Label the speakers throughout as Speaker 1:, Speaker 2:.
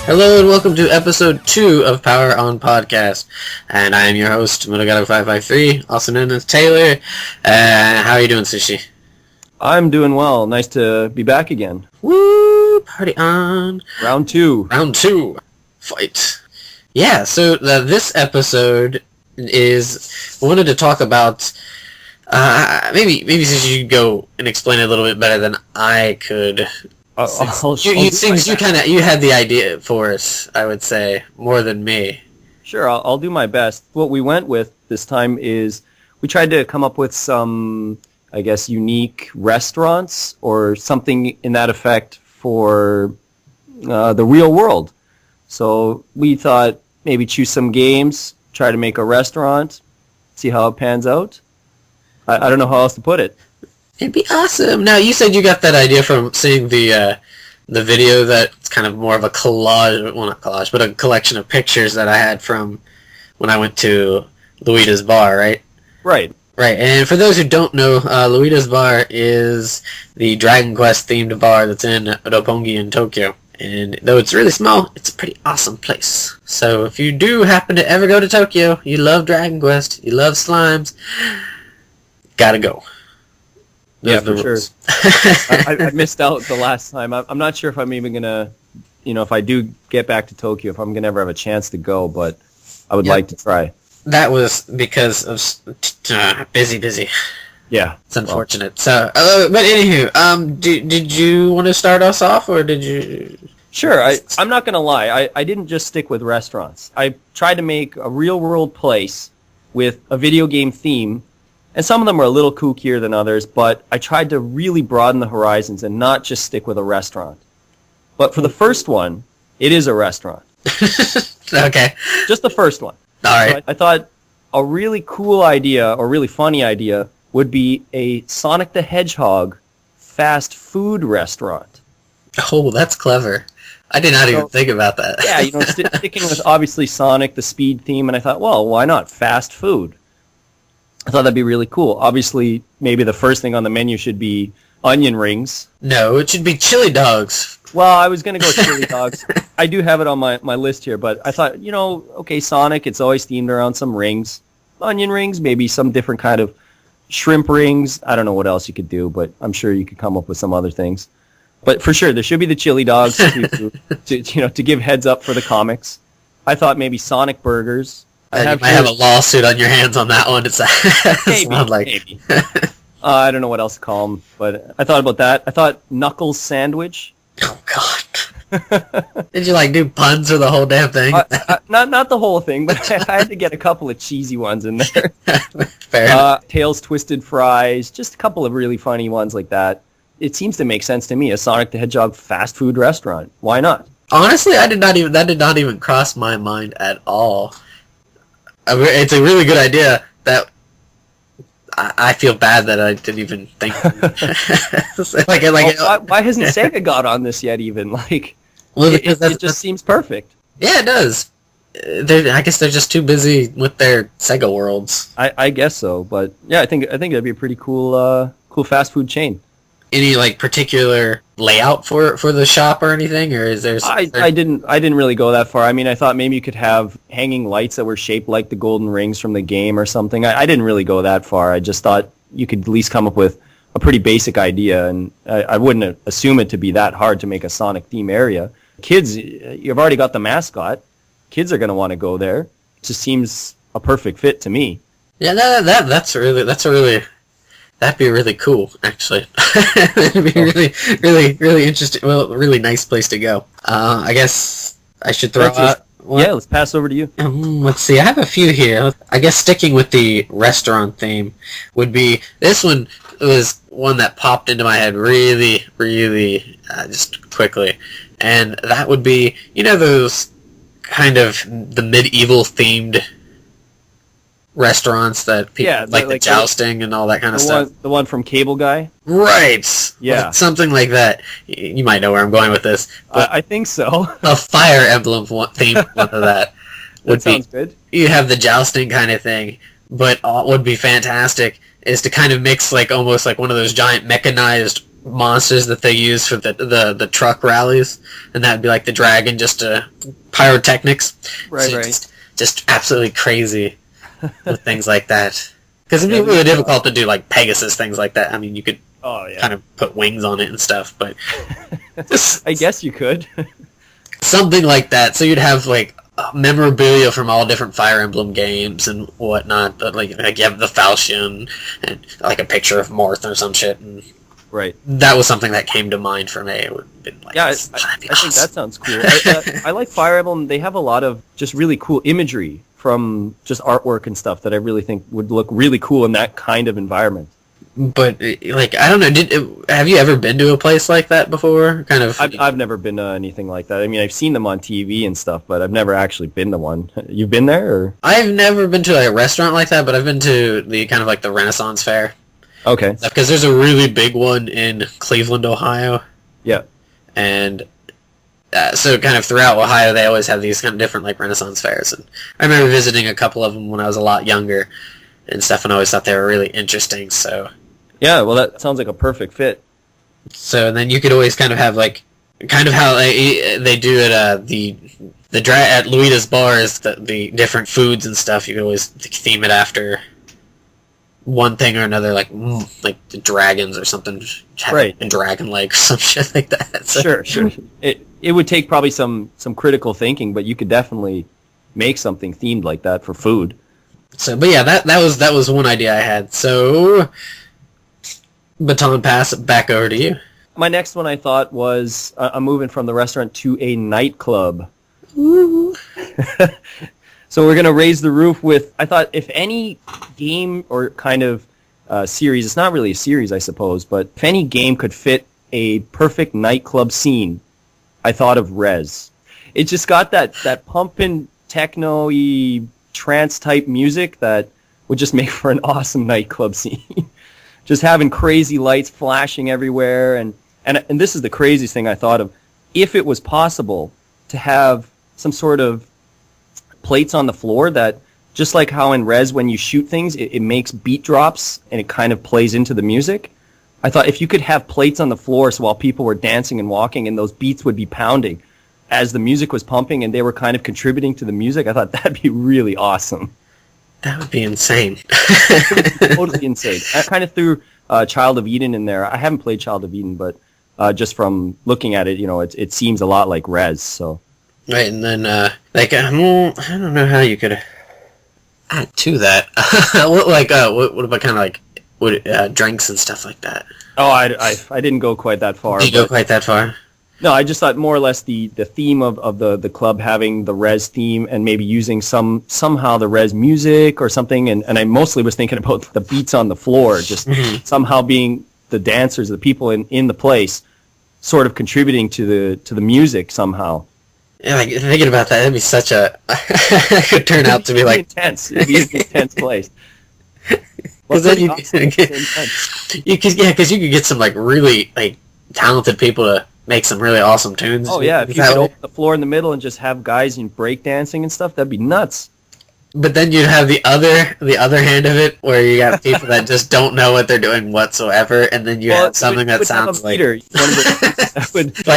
Speaker 1: Hello and welcome to episode 2 of Power On Podcast. And I am your host, Motogato553, also known as Taylor. How are you doing, Sushi?
Speaker 2: I'm doing well. Nice to be back again.
Speaker 1: Woo! Party on!
Speaker 2: Round 2.
Speaker 1: Round 2. Fight. Yeah, so this episode is... I wanted to talk about... maybe Sushi could go and explain it a little bit better than I could... You had the idea for us, I would say, more than me.
Speaker 2: Sure, I'll do my best. What we went with this time is we tried to come up with some, I guess, unique restaurants or something in that effect for the real world. So we thought maybe choose some games, try to make a restaurant, see how it pans out. I don't know how else to put it.
Speaker 1: It'd be awesome. Now, you said you got that idea from seeing the video that's kind of more of a collage, well, not collage, but a collection of pictures that I had from when I went to Luida's bar, right?
Speaker 2: Right.
Speaker 1: Right, and for those who don't know, Luida's bar is the Dragon Quest themed bar that's in Roppongi in Tokyo. And though it's really small, it's a pretty awesome place. So if you do happen to ever go to Tokyo, you love Dragon Quest, you love slimes, gotta go.
Speaker 2: Yeah, for sure. I missed out the last time. I'm not sure if I'm even going to, if I do get back to Tokyo, if I'm going to ever have a chance to go, but I would like to try.
Speaker 1: That was because of busy.
Speaker 2: Yeah.
Speaker 1: It's unfortunate. So, but anywho, did you want to start us off, or did you...
Speaker 2: Sure. I'm not going to lie. I didn't just stick with restaurants. I tried to make a real-world place with a video game theme. And some of them are a little kookier than others, but I tried to really broaden the horizons and not just stick with a restaurant. But for the first one, it is a restaurant.
Speaker 1: Okay.
Speaker 2: Just the first one.
Speaker 1: All right.
Speaker 2: So I thought a really cool idea, or really funny idea, would be a Sonic the Hedgehog fast food restaurant.
Speaker 1: Oh, that's clever. I did not even think about that.
Speaker 2: Yeah, sticking with obviously Sonic, the speed theme, and I thought, well, why not fast food? I thought that'd be really cool. Obviously, maybe the first thing on the menu should be onion rings.
Speaker 1: No, it should be chili dogs.
Speaker 2: Well, I was going to go with chili dogs. I do have it on my list here, but I thought, okay, Sonic, it's always themed around some rings. Onion rings, maybe some different kind of shrimp rings. I don't know what else you could do, but I'm sure you could come up with some other things. But for sure, there should be the chili dogs to give heads up for the comics. I thought maybe Sonic burgers.
Speaker 1: You might have a lawsuit on your hands on that one.
Speaker 2: Maybe. I don't know what else to call them, but I thought about that. I thought Knuckles sandwich.
Speaker 1: Oh, God. Did you, do puns for the whole damn thing?
Speaker 2: Not the whole thing, but I had to get a couple of cheesy ones in there.
Speaker 1: Fair.
Speaker 2: Tails Twisted Fries, just a couple of really funny ones like that. It seems to make sense to me, a Sonic the Hedgehog fast food restaurant. Why not?
Speaker 1: Honestly, that did not even cross my mind at all. It's a really good idea that I feel bad that I didn't even think.
Speaker 2: Why hasn't Sega got on this yet? Even it just seems perfect.
Speaker 1: Yeah, it does. I guess they're just too busy with their Sega worlds.
Speaker 2: I guess so, but yeah, I think that'd be a pretty cool fast food chain.
Speaker 1: Any particular layout for the shop or anything, or is there?
Speaker 2: I didn't really go that far. I mean, I thought maybe you could have hanging lights that were shaped like the golden rings from the game or something. I didn't really go that far. I just thought you could at least come up with a pretty basic idea, and I wouldn't assume it to be that hard to make a Sonic theme area. Kids, you've already got the mascot. Kids are going to want to go there. It just seems a perfect fit to me.
Speaker 1: Yeah, that'd be really cool, actually. That'd be really interesting. Well, really nice place to go. I guess I should throw out...
Speaker 2: Yeah, let's pass over to you.
Speaker 1: Let's see, I have a few here. I guess sticking with the restaurant theme would be... This one was one that popped into my head really just quickly. And that would be, those kind of the medieval-themed restaurants that people like the jousting and all that kind of stuff.
Speaker 2: The one from Cable Guy?
Speaker 1: Right.
Speaker 2: Yeah.
Speaker 1: Something like that. You might know where I'm going with this.
Speaker 2: I think so.
Speaker 1: A Fire Emblem theme one of that.
Speaker 2: That sounds good.
Speaker 1: You have the jousting kind of thing, but what would be fantastic is to kind of mix almost like one of those giant mechanized monsters that they use for the truck rallies, and that'd be like the dragon, just pyrotechnics.
Speaker 2: Right,
Speaker 1: so
Speaker 2: right.
Speaker 1: Just absolutely crazy with things like that. Because it'd be really difficult to do like Pegasus, things like that. I mean, you could kind of put wings on it and stuff, but
Speaker 2: I guess you could.
Speaker 1: something like that. So you'd have like memorabilia from all different Fire Emblem games and whatnot. But like you have the Falchion and like a picture of Morth or some shit. And
Speaker 2: right.
Speaker 1: that was something that came to mind for me. It would have been like,
Speaker 2: yeah, I
Speaker 1: awesome.
Speaker 2: think that sounds cool. I like Fire Emblem. They have a lot of just really cool imagery from just artwork and stuff that I really think would look really cool in that kind of environment.
Speaker 1: But like, I don't know. Have you ever been to a place like that before? Kind of.
Speaker 2: I've never been to anything like that. I mean, I've seen them on TV and stuff, but I've never actually been to one. You've been there, or?
Speaker 1: I've never been to like, a restaurant like that, but I've been to the kind of like the Renaissance Fair.
Speaker 2: Okay.
Speaker 1: Because there's a really big one in Cleveland, Ohio.
Speaker 2: Yeah.
Speaker 1: And so kind of throughout Ohio, they always have these kind of different like Renaissance fairs. And I remember visiting a couple of them when I was a lot younger and stuff, and I always thought they were really interesting. So
Speaker 2: yeah, well, that sounds like a perfect fit.
Speaker 1: So then you could always kind of have like kind of how they do it at at Luida's bars, the different foods and stuff. You could always theme it after one thing or another, like the dragons or something,
Speaker 2: right?
Speaker 1: And dragon leg or some shit like that. So.
Speaker 2: Sure. It would take probably some critical thinking, but you could definitely make something themed like that for food.
Speaker 1: So, but yeah, that was one idea I had. So, baton pass back over to you.
Speaker 2: My next one I thought was I'm moving from the restaurant to a nightclub. So we're going to raise the roof with, I thought, if any game or kind of series, it's not really a series, I suppose, but if any game could fit a perfect nightclub scene, I thought of Rez. It just got that pumping, techno-y, trance-type music that would just make for an awesome nightclub scene. Just having crazy lights flashing everywhere, and this is the craziest thing I thought of. If it was possible to have some sort of plates on the floor that, just like how in Rez when you shoot things, it makes beat drops and it kind of plays into the music. I thought if you could have plates on the floor so while people were dancing and walking and those beats would be pounding as the music was pumping and they were kind of contributing to the music, I thought that'd be really awesome.
Speaker 1: That would be insane.
Speaker 2: Totally insane. I kind of threw Child of Eden in there. I haven't played Child of Eden, but just from looking at it, it seems a lot like Rez. So.
Speaker 1: Right, and then I don't know how you could add to that. What about kind of like drinks and stuff like that? Oh,
Speaker 2: I didn't go quite that far.
Speaker 1: Did you go quite that far?
Speaker 2: No, I just thought more or less the theme of the club having the Rez theme and maybe using somehow the Rez music or something, and I mostly was thinking about the beats on the floor, just somehow being the dancers, the people in the place, sort of contributing to the music somehow.
Speaker 1: Yeah, like thinking about that, it'd be such a it could turn out to be like
Speaker 2: intense. It'd be an intense place.
Speaker 1: Because then you could get some like really like talented people to make some really awesome tunes.
Speaker 2: Oh yeah, if you could open the floor in the middle and just have guys in breakdancing and stuff, that'd be nuts.
Speaker 1: But then you'd have the other hand of it, where you got people that just don't know what they're doing whatsoever, and then you have something that sounds like
Speaker 2: like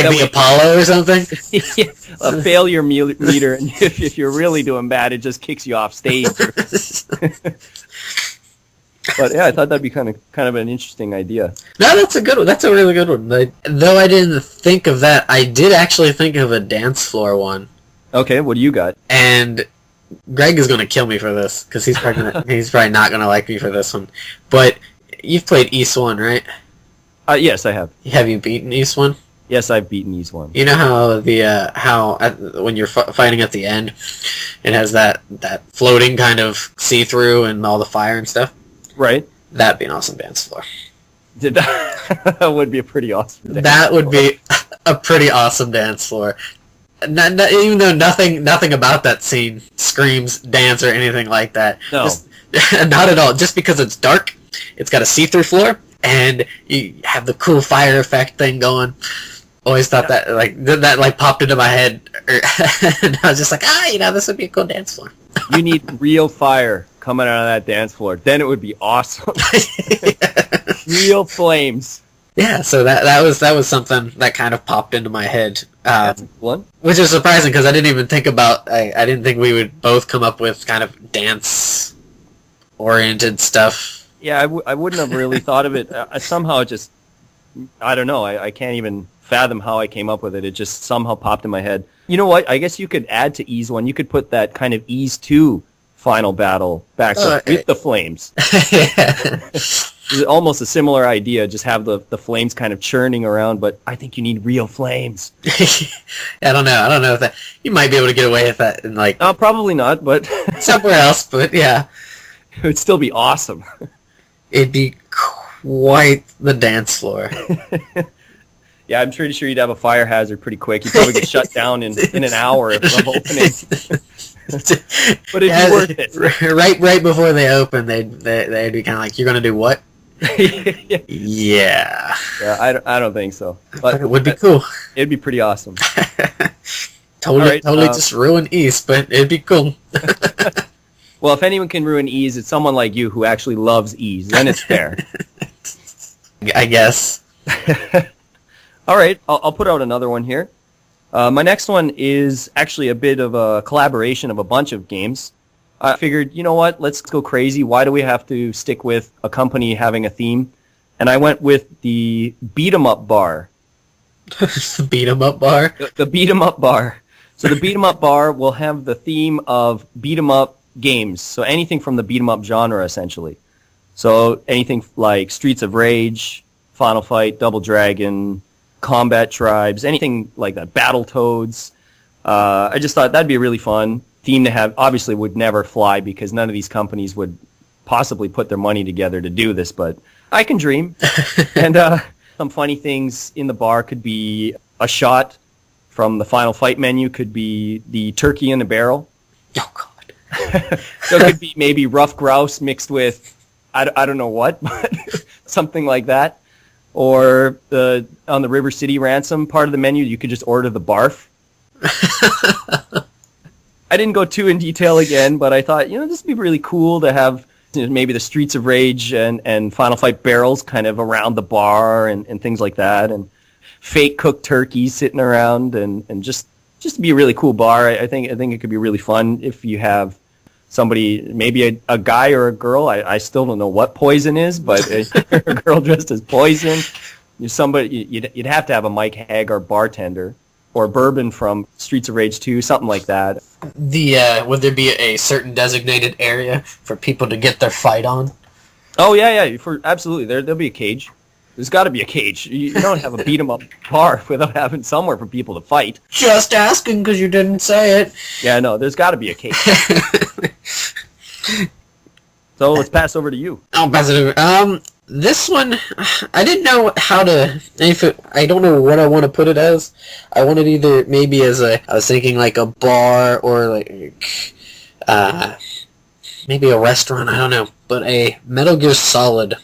Speaker 1: the Apollo or something.
Speaker 2: Yeah, a failure meter, and if you're really doing bad, it just kicks you off stage. But yeah, I thought that'd be kind of an interesting idea.
Speaker 1: No, that's a good one. That's a really good one. Though I didn't think of that, I did actually think of a dance floor one.
Speaker 2: Okay, what do you got?
Speaker 1: And Greg is going to kill me for this, because he's probably not going to like me for this one. But you've played East 1, right?
Speaker 2: Yes, I have.
Speaker 1: Have you beaten East 1?
Speaker 2: Yes, I've beaten East 1.
Speaker 1: You know how when you're fighting at the end, it has that floating kind of see-through and all the fire and stuff?
Speaker 2: Right.
Speaker 1: That'd be an awesome dance floor.
Speaker 2: That would be a pretty awesome dance
Speaker 1: That would be a pretty awesome dance floor. Even though nothing about that scene screams dance or anything like that.
Speaker 2: No.
Speaker 1: Not at all. Just because it's dark, it's got a see-through floor, and you have the cool fire effect thing going. Always thought that that popped into my head, and I was just like, this would be a cool dance floor.
Speaker 2: You need real fire coming out of that dance floor. Then it would be awesome. Real flames.
Speaker 1: Yeah, so that was something that kind of popped into my head,
Speaker 2: That's one.
Speaker 1: which is surprising because I didn't even think about. I didn't think we would both come up with kind of dance oriented stuff.
Speaker 2: Yeah, I wouldn't have really thought of it. Somehow it just, I don't know. I can't even fathom how I came up with it. It just somehow popped in my head. You know what? I guess you could add to Ease 1. You could put that kind of Ease 2 final battle back with the flames.
Speaker 1: Yeah.
Speaker 2: It's almost a similar idea. Just have the flames kind of churning around, but I think you need real flames.
Speaker 1: I don't know. I don't know if that you might be able to get away with that in like
Speaker 2: Probably not, but
Speaker 1: somewhere else. But yeah,
Speaker 2: it would still be awesome.
Speaker 1: it'd be quite the dance floor.
Speaker 2: Yeah, I'm pretty sure you'd have a fire hazard pretty quick. You'd probably get shut down in an hour of opening. But it'd be worth it.
Speaker 1: Right before they open, they'd be kind of like, "You're gonna do what?" Yeah.
Speaker 2: Yeah, I don't think so.
Speaker 1: But it would be cool.
Speaker 2: It'd be pretty awesome.
Speaker 1: Totally just ruin East, but it'd be cool.
Speaker 2: Well, if anyone can ruin Ease, it's someone like you who actually loves Ease. Then it's fair.
Speaker 1: I guess.
Speaker 2: All right, I'll put out another one here. My next one is actually a bit of a collaboration of a bunch of games. I figured, you know what, let's go crazy. Why do we have to stick with a company having a theme? And I went with the Beat 'em Up Bar.
Speaker 1: The Beat 'em Up Bar?
Speaker 2: The Beat 'em Up Bar. So the Beat 'em Up Bar will have the theme of beat 'em up games. So anything from the beat 'em up genre, essentially. So anything like Streets of Rage, Final Fight, Double Dragon, Combat Tribes, anything like that, Battletoads. I just thought that'd be a really fun theme to have. Obviously would never fly because none of these companies would possibly put their money together to do this, but I can dream. And some funny things in the bar could be a shot from the Final Fight menu, could be the turkey in a barrel.
Speaker 1: Oh, God.
Speaker 2: So it could be maybe rough grouse mixed with, I don't know what, but something like that. Or on the River City Ransom part of the menu, you could just order the barf. I didn't go too in detail again, but I thought, this would be really cool to have maybe the Streets of Rage and Final Fight barrels kind of around the bar and things like that, and fake cooked turkeys sitting around, and just to be a really cool bar. I think it could be really fun if you have somebody, maybe a guy or a girl. I still don't know what poison is, but a girl dressed as poison. You'd have to have a Mike Hagar bartender or bourbon from Streets of Rage 2, something like that.
Speaker 1: Would there be a certain designated area for people to get their fight on?
Speaker 2: Oh yeah. Absolutely, there'll be a cage. There's got to be a cage. You don't have a beat 'em up bar without having somewhere for people to fight.
Speaker 1: Just asking because you didn't say it.
Speaker 2: Yeah, no, there's got to be a cage. So let's pass over to you.
Speaker 1: I'll pass it over. This one, I didn't know how to. I don't know what I want to put it as. I wanted either maybe as I was thinking like a bar or like maybe a restaurant. I don't know, but a Metal Gear Solid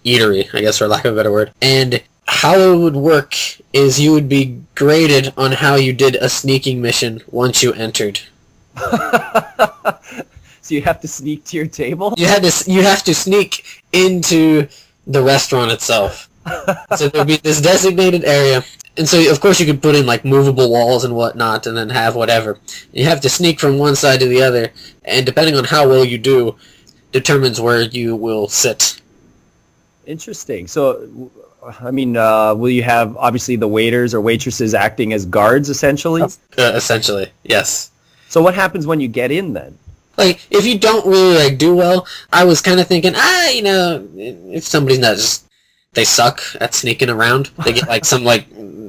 Speaker 1: eatery, I guess, for lack of a better word. And how it would work is you would be graded on how you did a sneaking mission once you entered.
Speaker 2: So you have to sneak to your table?
Speaker 1: You have to sneak into the restaurant itself. So there'd be this designated area, and so of course you could put in like movable walls and whatnot, and then have whatever. You have to sneak from one side to the other, and depending on how well you do, determines where you will sit.
Speaker 2: Interesting. So, I mean, will you have obviously the waiters or waitresses acting as guards, essentially?
Speaker 1: Essentially, yes.
Speaker 2: So what happens when you get in then?
Speaker 1: Like, if you don't really do well, I was kind of thinking, if somebody's not they suck at sneaking around. They get like some I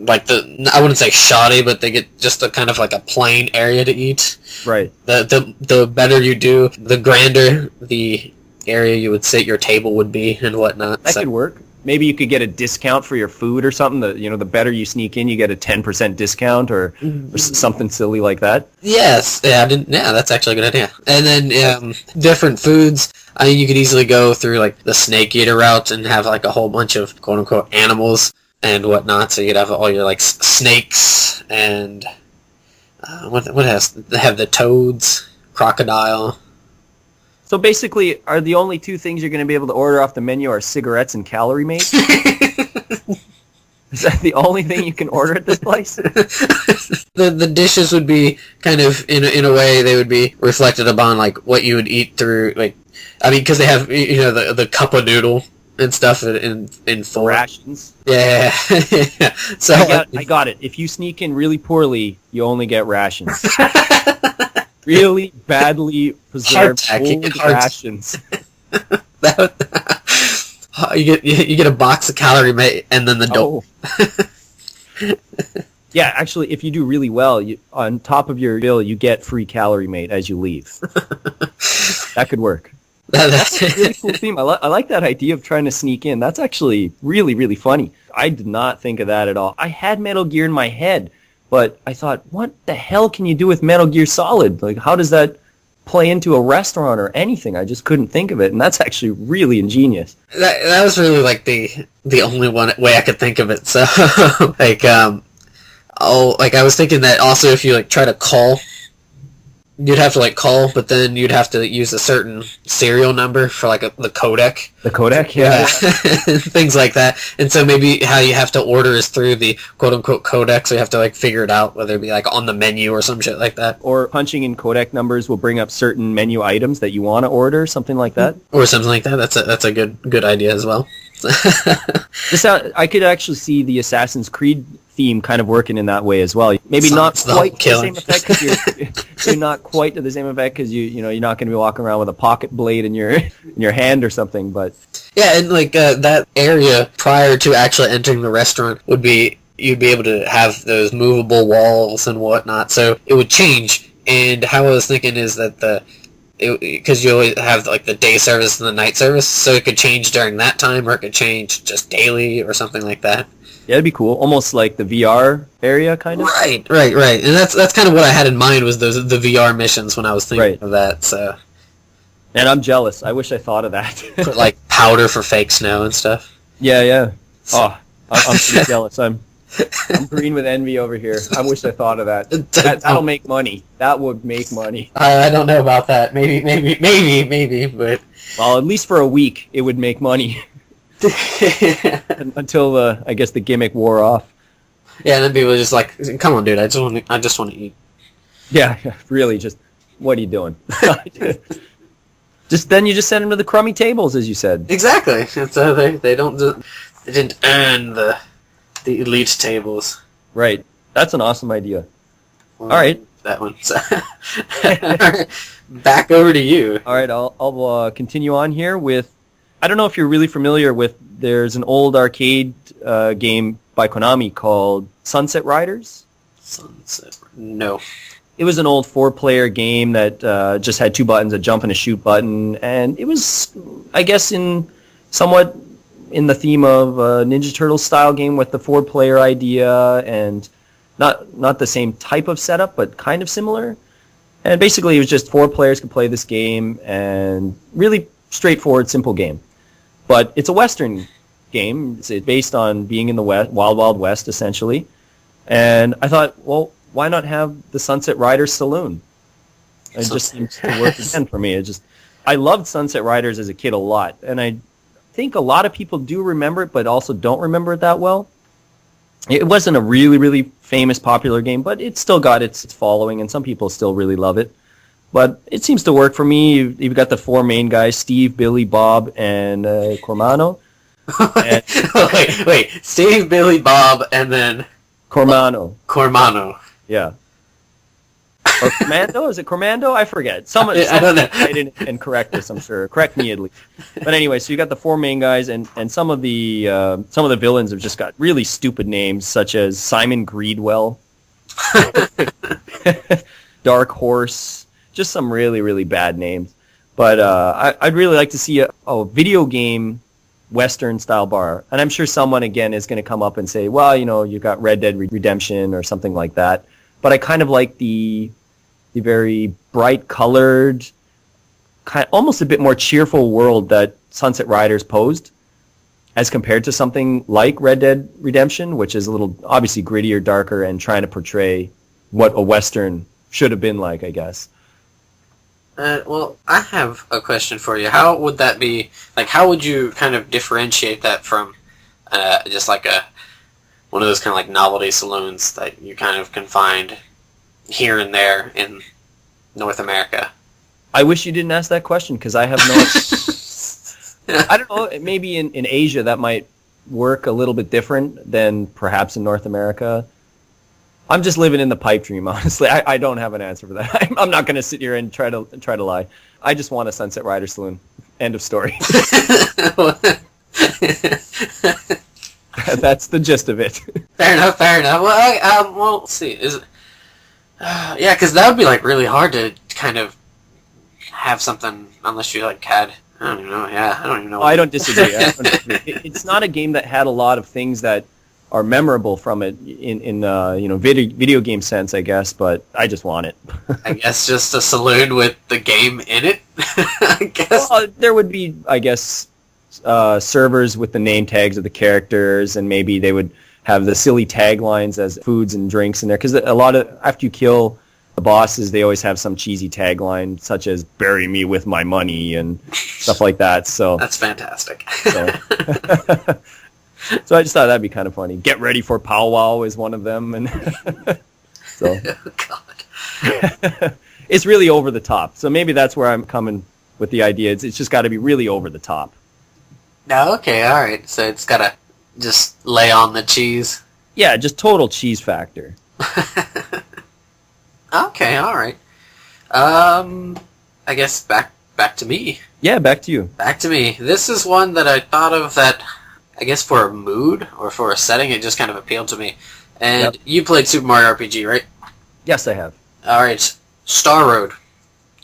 Speaker 1: wouldn't say shoddy, but they get just a kind of like a plain area to eat.
Speaker 2: Right.
Speaker 1: The better you do, the grander the area you would sit your table would be and whatnot.
Speaker 2: That could work. Maybe you could get a discount for your food or something. The better you sneak in, you get a 10% discount or something silly like that.
Speaker 1: Yes, that's actually a good idea. And then different foods. I mean, you could easily go through like the snake eater route and have like a whole bunch of quote unquote animals and whatnot. So you'd have all your like snakes and what else? They have the toads, crocodile.
Speaker 2: So basically, are the only two things you're going to be able to order off the menu are cigarettes and Calorie Mate? Is that the only thing you can order at this place?
Speaker 1: The dishes would be kind of in a way they would be reflected upon like what you would eat through like I mean because they have the cup of noodle and stuff in full
Speaker 2: Rations.
Speaker 1: yeah. So
Speaker 2: I got it. If you sneak in really poorly, you only get rations. Really badly preserved old rations.
Speaker 1: You get a box of Calorie Mate and then the dough.
Speaker 2: Yeah, actually, if you do really well, on top of your bill, you get free Calorie Mate as you leave. That could work. That's a really cool theme. I like that idea of trying to sneak in. That's actually really, really funny. I did not think of that at all. I had Metal Gear in my head, but I thought, what the hell can you do with Metal Gear Solid? Like, how does that play into a restaurant or anything? I just couldn't think of it, and that's actually really ingenious.
Speaker 1: That was really like the only way I could think of it. So like I was thinking that also if you like try to call, you'd have to like call, but then you'd have to use a certain serial number for like the codec.
Speaker 2: The codec, yeah.
Speaker 1: Things like that. And so maybe how you have to order is through the quote-unquote codec, so you have to like figure it out, whether it be like on the menu or some shit like that.
Speaker 2: Or punching in codec numbers will bring up certain menu items that you want to order, something like that.
Speaker 1: Or something like that. That's a good idea as well.
Speaker 2: I could actually see the Assassin's Creed theme kind of working in that way as well. Maybe not quite to the same effect because you're not quite to the same effect because you're not going to be walking around with a pocket blade in your hand or something. But
Speaker 1: yeah, and like that area prior to actually entering the restaurant would be you'd be able to have those movable walls and whatnot, so it would change. And how I was thinking is that because you always have like the day service and the night service, so it could change during that time, or it could change just daily or something like that.
Speaker 2: Yeah, it'd be cool. Almost like the VR area, kind of.
Speaker 1: Right. And that's kind of what I had in mind was the VR missions when I was thinking of that. So.
Speaker 2: And I'm jealous. I wish I thought of that.
Speaker 1: Put like powder for fake snow and stuff.
Speaker 2: Yeah. Oh, I'm pretty jealous. I'm green with envy over here. I wish I thought of that. That'll make money. That would make money.
Speaker 1: I don't know about that. Maybe, but
Speaker 2: well, at least for a week, it would make money. Until I guess the gimmick wore off.
Speaker 1: Yeah, and then people are just like, "Come on, dude! I just want to eat."
Speaker 2: Yeah, really. Just what are you doing? Then you just send them to the crummy tables, as you said.
Speaker 1: Exactly. So they didn't earn the elite tables.
Speaker 2: Right. That's an awesome idea. Well, all right.
Speaker 1: That one. So. Back over to you.
Speaker 2: All right. I'll continue on here with. I don't know if you're really familiar with, there's an old arcade game by Konami called Sunset Riders.
Speaker 1: No.
Speaker 2: It was an old 4-player game that just had 2 buttons, a jump and a shoot button, and it was, I guess, somewhat in the theme of a Ninja Turtles style game with the 4-player idea, and not the same type of setup, but kind of similar. And basically it was just 4 players could play this game, and really straightforward, simple game. But it's a Western game. It's based on being in the Wild Wild West, essentially. And I thought, well, why not have the Sunset Riders Saloon? It just seems to work again for me. I loved Sunset Riders as a kid a lot, and I think a lot of people do remember it, but also don't remember it that well. It wasn't a really, really famous, popular game, but it still got its following, and some people still really love it. But it seems to work for me. You've got the 4 main guys, Steve, Billy, Bob, and Cormano.
Speaker 1: Wait. Steve, Billy, Bob, and then...
Speaker 2: Cormano. Yeah. Or Commando? Is it Cormando? I forget. Someone
Speaker 1: I don't know.
Speaker 2: And correct this, I'm sure. Correct me at least. But anyway, so you got the 4 main guys, and some of the villains have just got really stupid names, such as Simon Greedwell, Dark Horse. Just some really, really bad names. But I'd really like to see a video game Western-style bar. And I'm sure someone, again, is going to come up and say, well, you got Red Dead Redemption or something like that. But I kind of like the very bright-colored, almost a bit more cheerful world that Sunset Riders posed as compared to something like Red Dead Redemption, which is a little, obviously, grittier, darker, and trying to portray what a Western should have been like, I guess.
Speaker 1: Well, I have a question for you. How would that be, like, how would you kind of differentiate that from just like one of those kind of like novelty saloons that you kind of can find here and there in North America.
Speaker 2: I wish you didn't ask that question because I have no... I don't know, maybe in Asia that might work a little bit different than perhaps in North America. I'm just living in the pipe dream, honestly. I don't have an answer for that. I'm not going to sit here and try to lie. I just want a Sunset Rider saloon. End of story. That's the gist of it.
Speaker 1: Fair enough. Well, let's see. Is it? Yeah, because that would be like really hard to kind of have something unless you like had. I don't even know. Yeah, I don't even know.
Speaker 2: I don't disagree. It's not a game that had a lot of things that are memorable from it in video game sense, I guess. But I just want it.
Speaker 1: I guess just a saloon with the game in it. I guess
Speaker 2: there would be, I guess, servers with the name tags of the characters, and maybe they would have the silly taglines as foods and drinks in there. Because a lot of after you kill the bosses, they always have some cheesy tagline such as "Bury me with my money" and stuff like that. So
Speaker 1: that's fantastic.
Speaker 2: So I just thought that'd be kind of funny. "Get ready for powwow" is one of them, and so
Speaker 1: oh, God.
Speaker 2: It's really over the top. So maybe that's where I'm coming with the idea. It's just got to be really over the top.
Speaker 1: No, okay, all right. So it's gotta just lay on the cheese.
Speaker 2: Yeah, just total cheese factor.
Speaker 1: Okay, all right. I guess back to me.
Speaker 2: Yeah, back to you.
Speaker 1: Back to me. This is one that I thought of that, I guess for a mood or for a setting, it just kind of appealed to me. And
Speaker 2: Yep.
Speaker 1: You played Super Mario RPG, right?
Speaker 2: Yes, I have.
Speaker 1: All right, Star Road.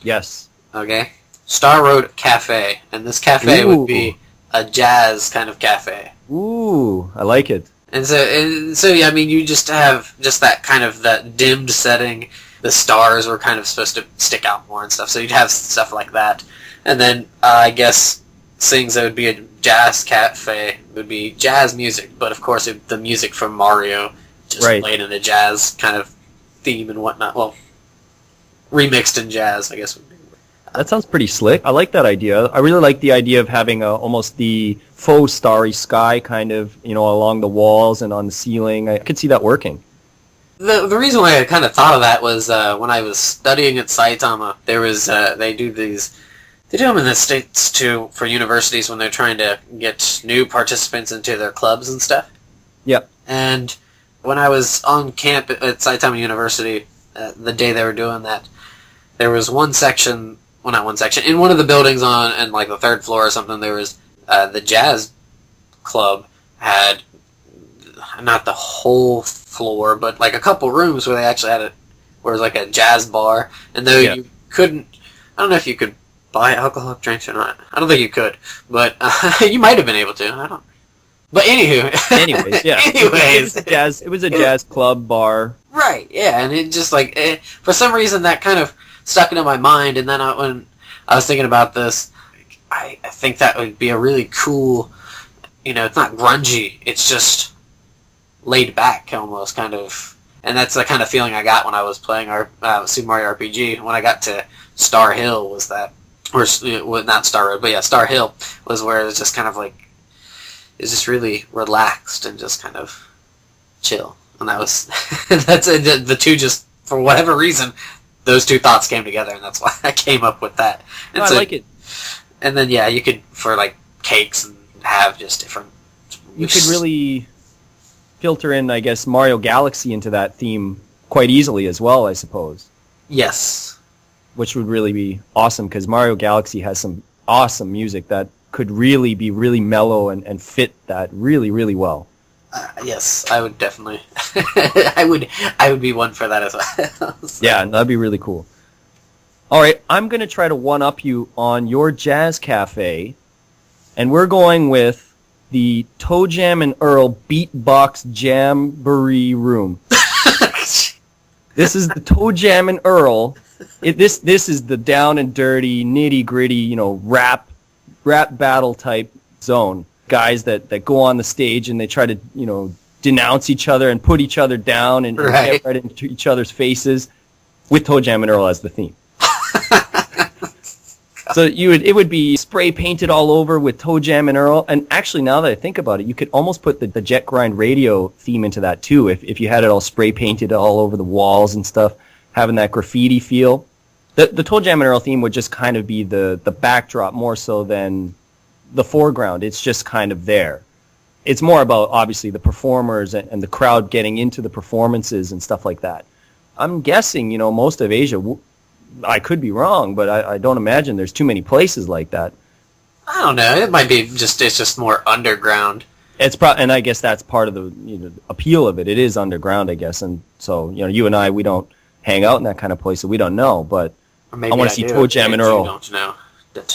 Speaker 2: Yes.
Speaker 1: Okay, Star Road Cafe, and this cafe would be a jazz kind of cafe.
Speaker 2: Ooh, I like it.
Speaker 1: And so yeah, I mean, you just have just that kind of that dimmed setting. The stars were kind of supposed to stick out more and stuff, so you'd have stuff like that. And then I guess things that would be a jazz cafe would be jazz music, but of course the music from Mario just played in a jazz kind of theme and whatnot. Well, remixed in jazz, I guess would be.
Speaker 2: That sounds pretty slick. I like that idea. I really like the idea of having almost the faux starry sky kind of, along the walls and on the ceiling. I could see that working.
Speaker 1: The reason why I kind of thought of that was when I was studying at Saitama, there was they do them in the States too for universities when they're trying to get new participants into their clubs and stuff.
Speaker 2: Yep.
Speaker 1: And when I was on camp at Saitama University, the day they were doing that, there was one section. Well, not one section. In one of the buildings and like the third floor or something, there was the jazz club had not the whole floor, but like a couple rooms where they actually had where it was like a jazz bar. And though you couldn't, I don't know if you could buy alcoholic drinks or not. I don't think you could, but you might have been able to. I don't. But
Speaker 2: anyways, yeah. It was a jazz club bar.
Speaker 1: Right. Yeah, and it just like for some reason that kind of stuck into my mind, and then when I was thinking about this, I think that would be a really cool, it's not grungy, it's just laid back almost, kind of, and that's the kind of feeling I got when I was playing our Super Mario RPG. When I got to Star Hill was that, or not Star Road, but yeah, Star Hill was where it was just kind of like, it's just really relaxed and just kind of chill, and that was, that's the two just, for whatever reason, those two thoughts came together, and that's why I came up with that. And
Speaker 2: I like it.
Speaker 1: And then, yeah, you could, for like cakes, and have just different.
Speaker 2: You could really filter in, I guess, Mario Galaxy into that theme quite easily as well, I suppose.
Speaker 1: Yes.
Speaker 2: Which would really be awesome, because Mario Galaxy has some awesome music that could really be really mellow and fit that really, really well.
Speaker 1: Yes, I would definitely. I would be one for that as well. So.
Speaker 2: Yeah, that'd be really cool. All right, I'm going to try to one-up you on your jazz cafe, and we're going with the Toe Jam and Earl Beatbox Jamboree Room. This is the Toe Jam and Earl. This is the down and dirty, nitty-gritty, rap battle type zone. Guys that go on the stage and they try to, denounce each other and put each other down and get right into each other's faces with Toe Jam and Earl as the theme. So it would be spray painted all over with Toe Jam and Earl. And actually, now that I think about it, you could almost put the Jet Grind Radio theme into that too. If you had it all spray painted all over the walls and stuff, having that graffiti feel. The Toe Jam and Earl theme would just kind of be the backdrop more so than the foreground. It's just kind of there. It's more about, obviously, the performers and the crowd getting into the performances and stuff like that. I'm guessing, most of Asia, I could be wrong, but I don't imagine there's too many places like that.
Speaker 1: I don't know. It might be it's just more underground.
Speaker 2: And I guess that's part of the appeal of it. It is underground, I guess. And so, you and I, we don't hang out in that kind of place, so we don't know. But I want to see Toe Jam and Earl.
Speaker 1: Don't know.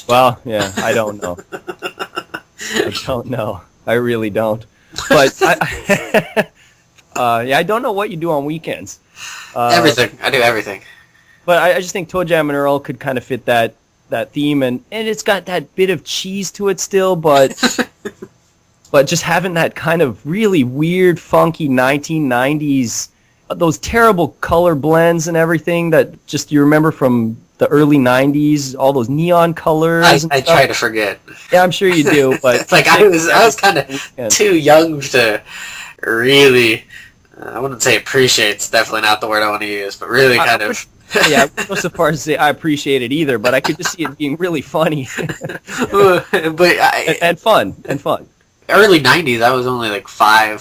Speaker 2: Well, yeah, I don't know. I don't know. I really don't. But I don't know what you do on weekends.
Speaker 1: Everything. I do everything.
Speaker 2: But I just think Toe Jam and Earl could kind of fit that theme, and it's got that bit of cheese to it still, but but just having that kind of really weird, funky 1990s, those terrible color blends and everything that just you remember from the early 90s, all those neon colors.
Speaker 1: I try to forget.
Speaker 2: Yeah, I'm sure you do, but
Speaker 1: it's like I was kind of too young to really. I wouldn't say appreciate. It's definitely not the word I want to use, but really kind of.
Speaker 2: Yeah, I wouldn't go so far as to say I appreciate it either, but I could just see it being really funny. and fun.
Speaker 1: Early 90s, I was only like 4,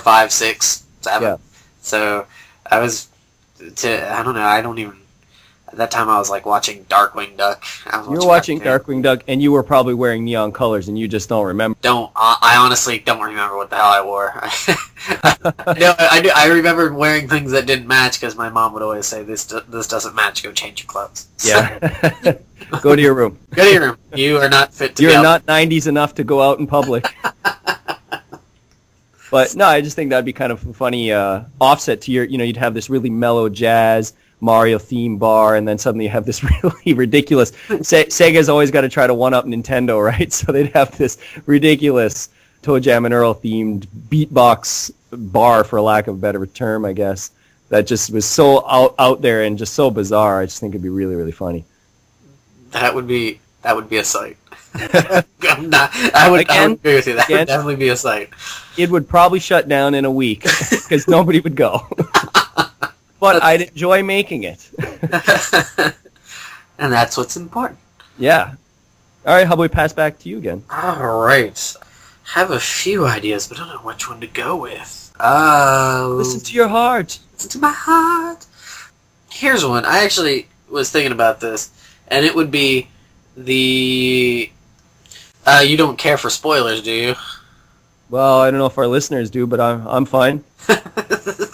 Speaker 1: 5, 6, 7. Yeah. So I was, I don't know, at that time I was like watching Darkwing Duck.
Speaker 2: You were watching Darkwing Duck, and you were probably wearing neon colors, and you just don't remember.
Speaker 1: I honestly don't remember what the hell I wore. No, I remember wearing things that didn't match because my mom would always say, this doesn't match, go change your clothes.
Speaker 2: Yeah. Go to your room.
Speaker 1: Go to your room. You are not fit to be out.
Speaker 2: You're not 90s enough to go out in public. But no, I just think that'd be kind of a funny offset to your, you'd have this really mellow jazz Mario theme bar, and then suddenly you have this really ridiculous. Sega's always got to try to one-up Nintendo, right? So they'd have this ridiculous Toe Jam and Earl themed beatbox bar, for lack of a better term, I guess. That just was so out there and just so bizarre. I just think it'd be really, really funny.
Speaker 1: That would be a sight. I would agree with you. That would definitely be a sight.
Speaker 2: It would probably shut down in a week because nobody would go. But I'd enjoy making it.
Speaker 1: And that's what's important.
Speaker 2: Yeah. All right, how about we pass back to you again?
Speaker 1: All right. Have a few ideas, but I don't know which one to go with.
Speaker 2: Listen to your heart.
Speaker 1: Listen to my heart. Here's one. I actually was thinking about this, and it would be the... you don't care for spoilers, do you?
Speaker 2: Well, I don't know if our listeners do, but I'm fine.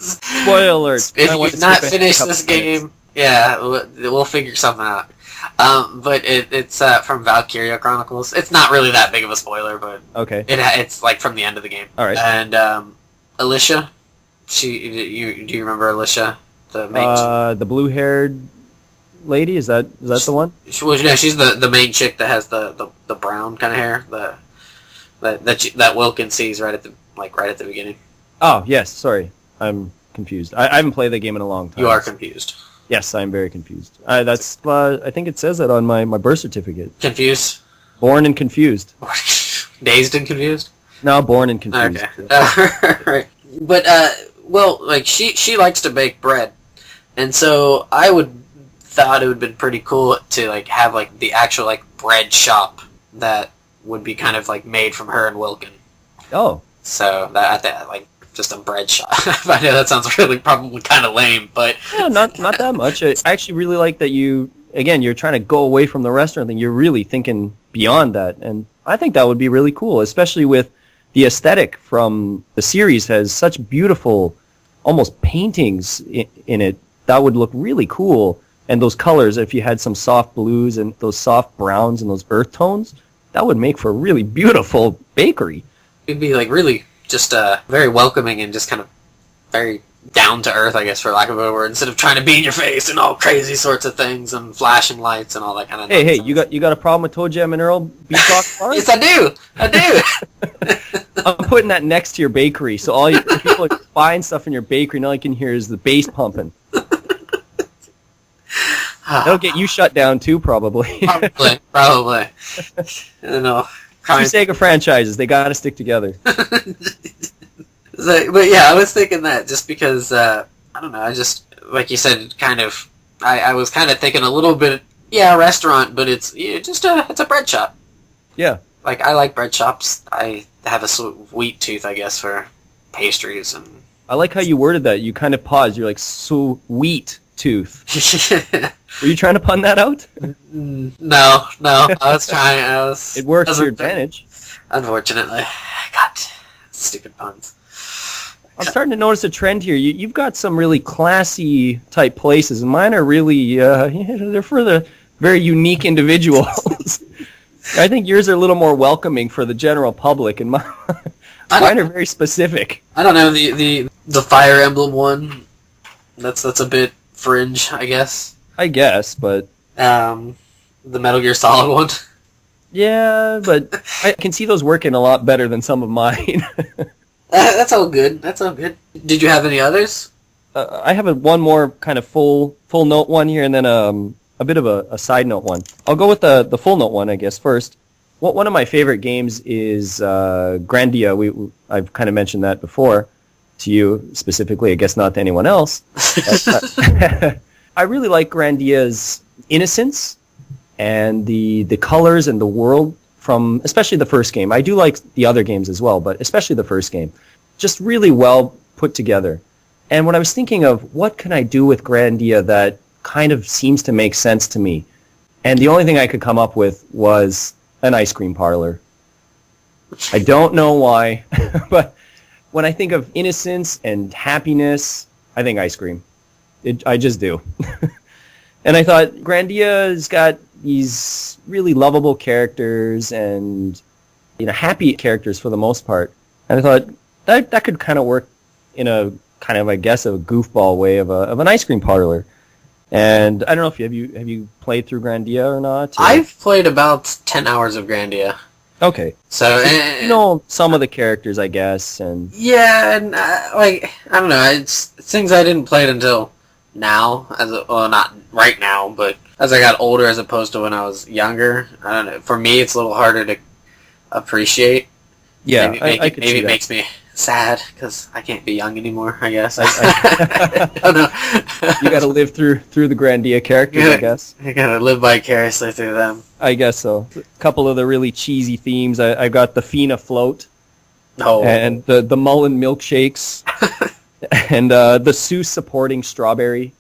Speaker 2: Spoiler alert.
Speaker 1: If you've not finished this game, yeah, we'll figure something out. But it's from Valkyria Chronicles. It's not really that big of a spoiler, but
Speaker 2: okay.
Speaker 1: It's like from the end of the game.
Speaker 2: All right.
Speaker 1: And Alicia, do you remember Alicia, the main
Speaker 2: the blue-haired lady? Is that the one?
Speaker 1: She's the main chick that has the brown kind of hair, that Wilkins sees right at the beginning.
Speaker 2: Oh yes, sorry, I'm confused. I haven't played the game in a long time.
Speaker 1: You are confused.
Speaker 2: Yes, I'm very confused. That's I think it says that on my birth certificate.
Speaker 1: Confused?
Speaker 2: Born and confused.
Speaker 1: Dazed and confused?
Speaker 2: No, born and confused.
Speaker 1: Okay. Right. But she likes to bake bread, and so I thought it would have been pretty cool to have the actual bread shop that would be kind of made from her and Wilkin.
Speaker 2: Oh.
Speaker 1: So that just a bread shop. I know that sounds probably kind of lame, but
Speaker 2: yeah, not that much. I actually really like that you're trying to go away from the restaurant thing. You're really thinking beyond that, and I think that would be really cool, especially with the aesthetic from the series has such beautiful, almost paintings in it. That would look really cool, and those colors. If you had some soft blues and those soft browns and those earth tones, that would make for a really beautiful bakery.
Speaker 1: It'd be really just very welcoming and just kind of very down to earth, I guess, for lack of a word, instead of trying to be in your face and all crazy sorts of things and flashing lights and all that kind of nonsense.
Speaker 2: Hey, you got a problem with Toe Jam and Earl beatbox bars?
Speaker 1: Yes, I do.
Speaker 2: I'm putting that next to your bakery, so all people are buying stuff in your bakery, and all you can hear is the bass pumping. That'll get you shut down too, probably.
Speaker 1: Probably. You know,
Speaker 2: Two Sega franchises, they gotta stick together.
Speaker 1: But yeah, I was thinking that just because, I don't know, I just, like you said, I was kind of thinking a little bit, yeah, a restaurant, but it's it's a bread shop.
Speaker 2: Yeah.
Speaker 1: Like, I like bread shops. I have a sweet tooth, I guess, for pastries and...
Speaker 2: I like how you worded that. You kind of paused. You're like, sweet tooth. Were you trying to pun that out?
Speaker 1: No. I was trying.
Speaker 2: It works to your advantage.
Speaker 1: Unfortunately. God, stupid puns.
Speaker 2: I'm starting to notice a trend here. You've got some really classy type places, and mine are really, they're for the very unique individuals. I think yours are a little more welcoming for the general public, and mine are very specific.
Speaker 1: I don't know, the Fire Emblem one, that's a bit fringe, I guess.
Speaker 2: I guess, but...
Speaker 1: the Metal Gear Solid one.
Speaker 2: Yeah, but I can see those working a lot better than some of mine.
Speaker 1: That's all good. Did you have any others?
Speaker 2: I have one more kind of full note one here, and then a bit of a side note one. I'll go with the full note one, I guess, first. One of my favorite games is Grandia. I've kind of mentioned that before to you specifically, I guess not to anyone else. I really like Grandia's innocence and the colors and the world from especially the first game. I do like the other games as well, but especially the first game. Just really well put together. And when I was thinking of what can I do with Grandia that kind of seems to make sense to me, and the only thing I could come up with was an ice cream parlor. I don't know why, but when I think of innocence and happiness, I think ice cream. I just do. And I thought Grandia's got these really lovable characters and happy characters for the most part. And I thought that could kind of work in a kind of, I guess, a goofball way of an ice cream parlor. And I don't know if have you played through Grandia or not? Or?
Speaker 1: I've played about 10 hours of Grandia.
Speaker 2: Okay.
Speaker 1: So
Speaker 2: you know some of the characters, I guess, and
Speaker 1: yeah, and I don't know, it's things I didn't play it until now, not right now, but as I got older as opposed to when I was younger. I don't know. For me, it's a little harder to appreciate.
Speaker 2: Yeah,
Speaker 1: maybe it makes me sad because I can't be young anymore, I guess. I don't know.
Speaker 2: You got to live through the Grandia characters, I guess.
Speaker 1: You got to live vicariously through them.
Speaker 2: I guess so. A couple of the really cheesy themes. I got the Fina float.
Speaker 1: Oh.
Speaker 2: And the Mullen milkshakes. And the Sue supporting strawberry.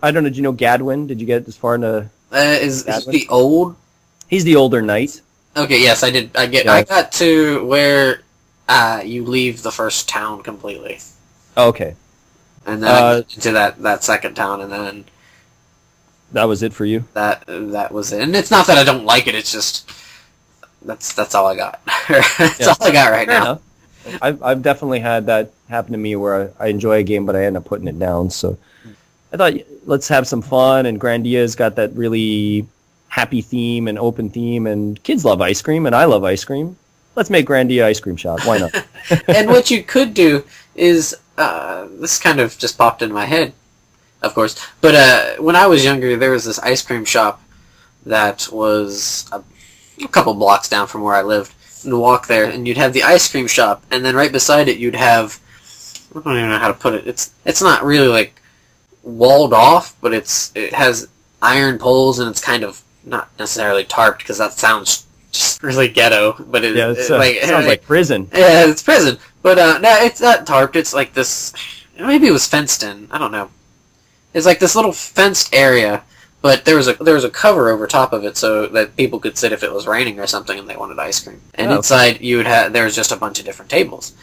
Speaker 2: I don't know. Do you know Gadwin? Did you get as far into?
Speaker 1: Is the old?
Speaker 2: He's the older knight.
Speaker 1: Okay. Yes, I did. I got to where you leave the first town completely.
Speaker 2: Okay.
Speaker 1: And then into that second town, and then
Speaker 2: that was it for you.
Speaker 1: That was it. And it's not that I don't like it. It's just that's all I got. That's all I got right now.
Speaker 2: Enough. I've definitely had that happen to me where I enjoy a game, but I end up putting it down. So I thought, let's have some fun, and Grandia's got that really happy theme and open theme, and kids love ice cream, and I love ice cream. Let's make Grandia ice cream shop. Why not?
Speaker 1: And what you could do is, this kind of just popped in my head, of course, but when I was younger, there was this ice cream shop that was a couple blocks down from where I lived. And walk there, and you'd have the ice cream shop, and then right beside it you'd have, I don't even know how to put it. It's not really like walled off, but it has iron poles, and it's kind of not necessarily tarped because that sounds just really ghetto. But it
Speaker 2: sounds like prison.
Speaker 1: Yeah, it's prison. But no, it's not tarped. It's like this. Maybe it was fenced in. I don't know. It's like this little fenced area. But there was a cover over top of it so that people could sit if it was raining or something and they wanted ice cream. And inside there was just a bunch of different tables.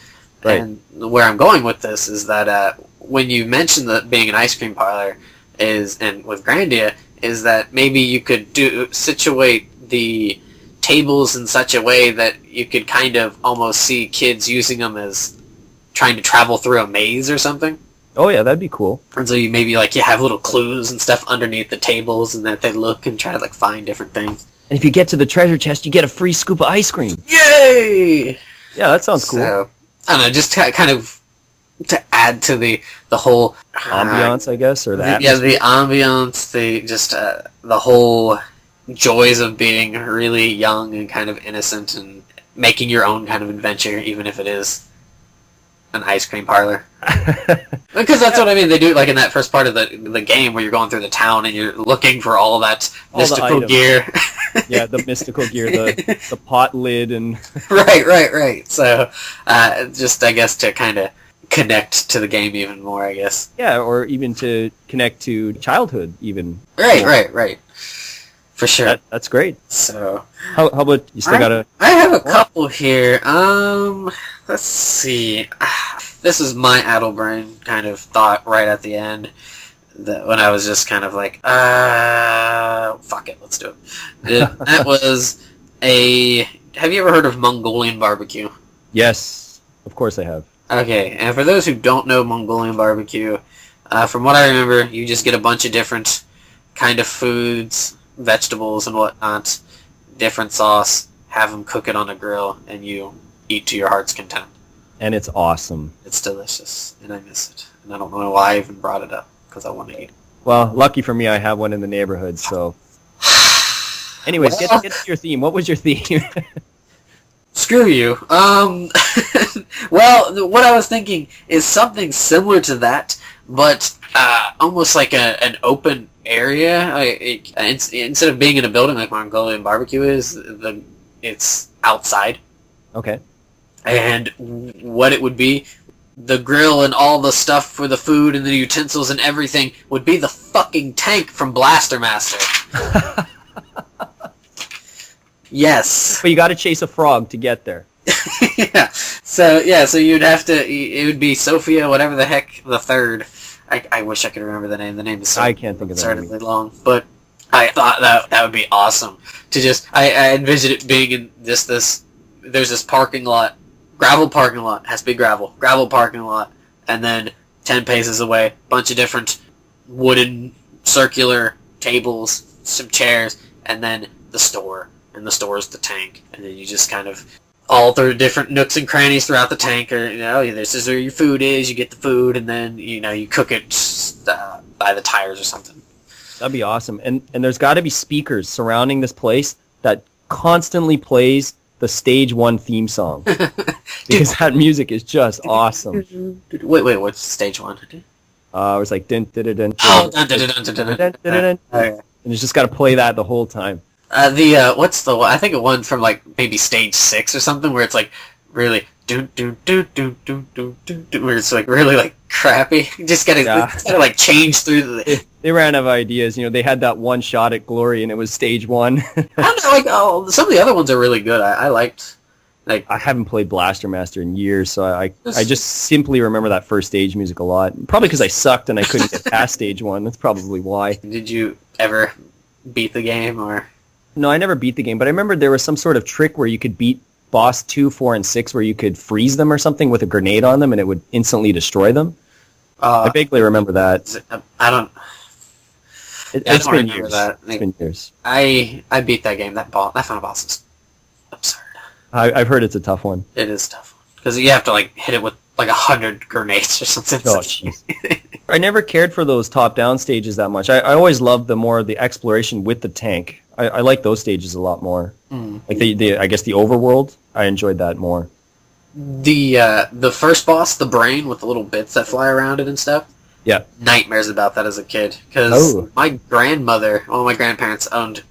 Speaker 1: Right. And where I'm going with this is that when you mention that being an ice cream parlor and with Grandia is that maybe you could situate the tables in such a way that you could kind of almost see kids using them as trying to travel through a maze or something.
Speaker 2: Oh yeah, that'd be cool.
Speaker 1: And so you maybe you have little clues and stuff underneath the tables, and that they look and try to find different things.
Speaker 2: And if you get to the treasure chest, you get a free scoop of ice cream.
Speaker 1: Yay!
Speaker 2: Yeah, that sounds cool.
Speaker 1: So, I don't know, just kind of to add to the whole
Speaker 2: Ambiance, I guess, or the
Speaker 1: yeah,
Speaker 2: atmosphere.
Speaker 1: the ambiance, the whole joys of being really young and kind of innocent and making your own kind of adventure, even if it is an ice cream parlor. Because that's what I mean. They do it like in that first part of the game where you're going through the town and you're looking for all that mystical gear.
Speaker 2: Yeah, the mystical gear, the pot lid, and
Speaker 1: right. So, just I guess to kind of connect to the game even more, I guess.
Speaker 2: yeah, or even to connect to childhood, even.
Speaker 1: Right. For sure.
Speaker 2: That's great.
Speaker 1: So,
Speaker 2: How about you still got a?
Speaker 1: I have a couple here. Let's see. This is my addle brain kind of thought right at the end. That when I was just kind of like, fuck it, let's do it. That was have you ever heard of Mongolian barbecue?
Speaker 2: Yes, of course I have.
Speaker 1: Okay, and for those who don't know Mongolian barbecue, from what I remember, you just get a bunch of different kind of foods, vegetables and whatnot, different sauce, have them cook it on a grill, and you eat to your heart's content.
Speaker 2: And it's awesome.
Speaker 1: It's delicious, and I miss it. And I don't know why I even brought it up, because I want to eat it.
Speaker 2: Well, lucky for me, I have one in the neighborhood, so... Anyways, get to your theme. What was your theme?
Speaker 1: Screw you. Well, what I was thinking is something similar to that, but almost like an open area. Instead of being in a building like Mongolian barbecue is, it's outside.
Speaker 2: Okay.
Speaker 1: And what it would be, the grill and all the stuff for the food and the utensils and everything would be the fucking tank from Blaster Master. Yes.
Speaker 2: But you got to chase a frog to get there.
Speaker 1: Yeah. So you'd have to. It would be Sophia, whatever the heck, the third. I wish I could remember the name. The name is so
Speaker 2: I can't think of the name.
Speaker 1: long, but I thought that would be awesome to just. I envisioned it being in this. There's this parking lot, gravel parking lot, has to be gravel parking lot, and then 10 paces away, bunch of different wooden circular tables, some chairs, and then the store. And the store is the tank, and then you just kind of all through different nooks and crannies throughout the tank, or this is where your food is. You get the food, and then you cook it by the tires or something.
Speaker 2: That'd be awesome. And there's got to be speakers surrounding this place that constantly plays the Stage 1 theme song, because that music is just awesome.
Speaker 1: Wait, what's Stage 1?
Speaker 2: It was like dun dun dun dun.
Speaker 1: Oh, dun dun dun dun dun dun dun.
Speaker 2: And it's just got to play that the whole time.
Speaker 1: What's the one? I think it one from like maybe Stage 6 or something, where it's like really do where it's like really like crappy. Just gotta like change through the.
Speaker 2: They ran out of ideas. They had that one shot at Glory, and it was Stage 1.
Speaker 1: I don't know, some of the other ones are really good. I liked. Like,
Speaker 2: I haven't played Blaster Master in years, so I just simply remember that first stage music a lot. Probably because I sucked and I couldn't get past Stage 1. That's probably why.
Speaker 1: Did you ever beat the game, or?
Speaker 2: No, I never beat the game, but I remember there was some sort of trick where you could beat Boss 2, 4, and 6 where you could freeze them or something with a grenade on them and it would instantly destroy them. I vaguely remember that.
Speaker 1: I don't...
Speaker 2: It's been years. It's been years.
Speaker 1: I beat that game. That final boss is absurd.
Speaker 2: I've heard it's a tough one.
Speaker 1: It is tough. Because you have to like hit it with like 100 grenades or something.
Speaker 2: Oh, jeez. I never cared for those top-down stages that much. I always loved the exploration with the tank. I like those stages a lot more. Like I guess the overworld, I enjoyed that more.
Speaker 1: The first boss, the brain with the little bits that fly around it and stuff.
Speaker 2: Yeah.
Speaker 1: Nightmares about that as a kid, because my grandmother, one of my grandparents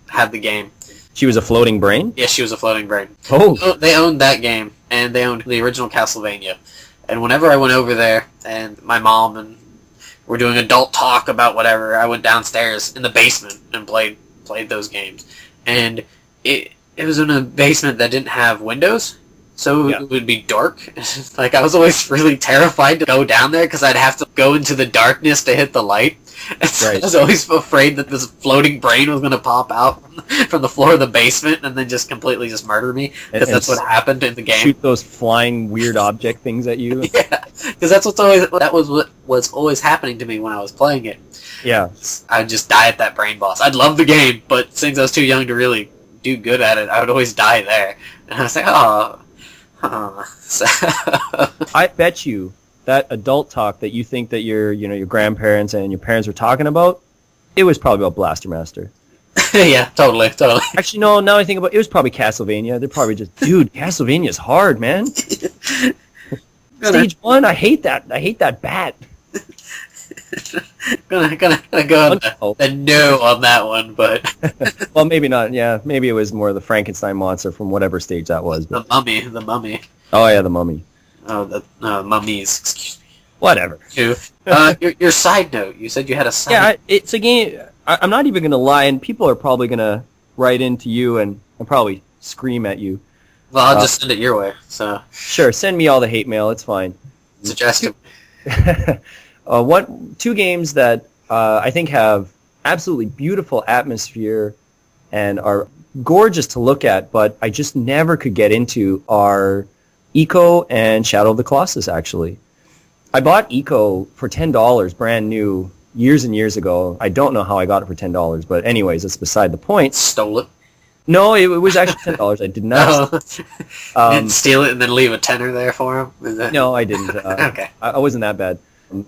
Speaker 1: had the game.
Speaker 2: She was a floating brain?
Speaker 1: Yes, she was a floating brain.
Speaker 2: Oh.
Speaker 1: So they owned that game, and they owned the original Castlevania. And whenever I went over there, and my mom and were doing adult talk about whatever, I went downstairs in the basement and played those games. And it was in a basement that didn't have windows, so it would be dark. Like, I was always really terrified to go down there because I'd have to go into the darkness to hit the light. And so I was always afraid that this floating brain was going to pop out from the floor of the basement and then just completely just murder me, because that's what happened in the game.
Speaker 2: Shoot those flying weird object things at you.
Speaker 1: Yeah, because that was what was always happening to me when I was playing it.
Speaker 2: Yeah.
Speaker 1: I'd just die at that brain boss. I'd love the game, but since I was too young to really do good at it, I would always die there. And I was like, So.
Speaker 2: I bet you that adult talk that you think that your grandparents and your parents were talking about, it was probably about Blaster Master.
Speaker 1: Yeah, totally.
Speaker 2: Actually, no, now I think about it, was probably Castlevania. They're probably just, dude, Castlevania's hard, man. Stage 1, I hate that bat.
Speaker 1: gonna go on the no on that one, but
Speaker 2: well, maybe not. Yeah, maybe it was more the Frankenstein monster from whatever stage that was. But...
Speaker 1: the mummy.
Speaker 2: Oh yeah, the mummy.
Speaker 1: Oh, the mummies. Excuse me.
Speaker 2: Whatever.
Speaker 1: Your side note. You said you had a side.
Speaker 2: Yeah, it's a game. I'm not even gonna lie, and people are probably gonna write into you and probably scream at you.
Speaker 1: Well, I'll just send it your way. So
Speaker 2: sure, send me all the hate mail. It's fine.
Speaker 1: Suggest it.
Speaker 2: Two games that I think have absolutely beautiful atmosphere and are gorgeous to look at, but I just never could get into are Eco and Shadow of the Colossus, actually. I bought Eco for $10, brand new, years and years ago. I don't know how I got it for $10, but anyways, that's beside the point.
Speaker 1: Stole it?
Speaker 2: No, it was actually $10. I did not.
Speaker 1: You didn't steal it and then leave a tenner there for him?
Speaker 2: No, I didn't.
Speaker 1: Okay.
Speaker 2: I wasn't that bad.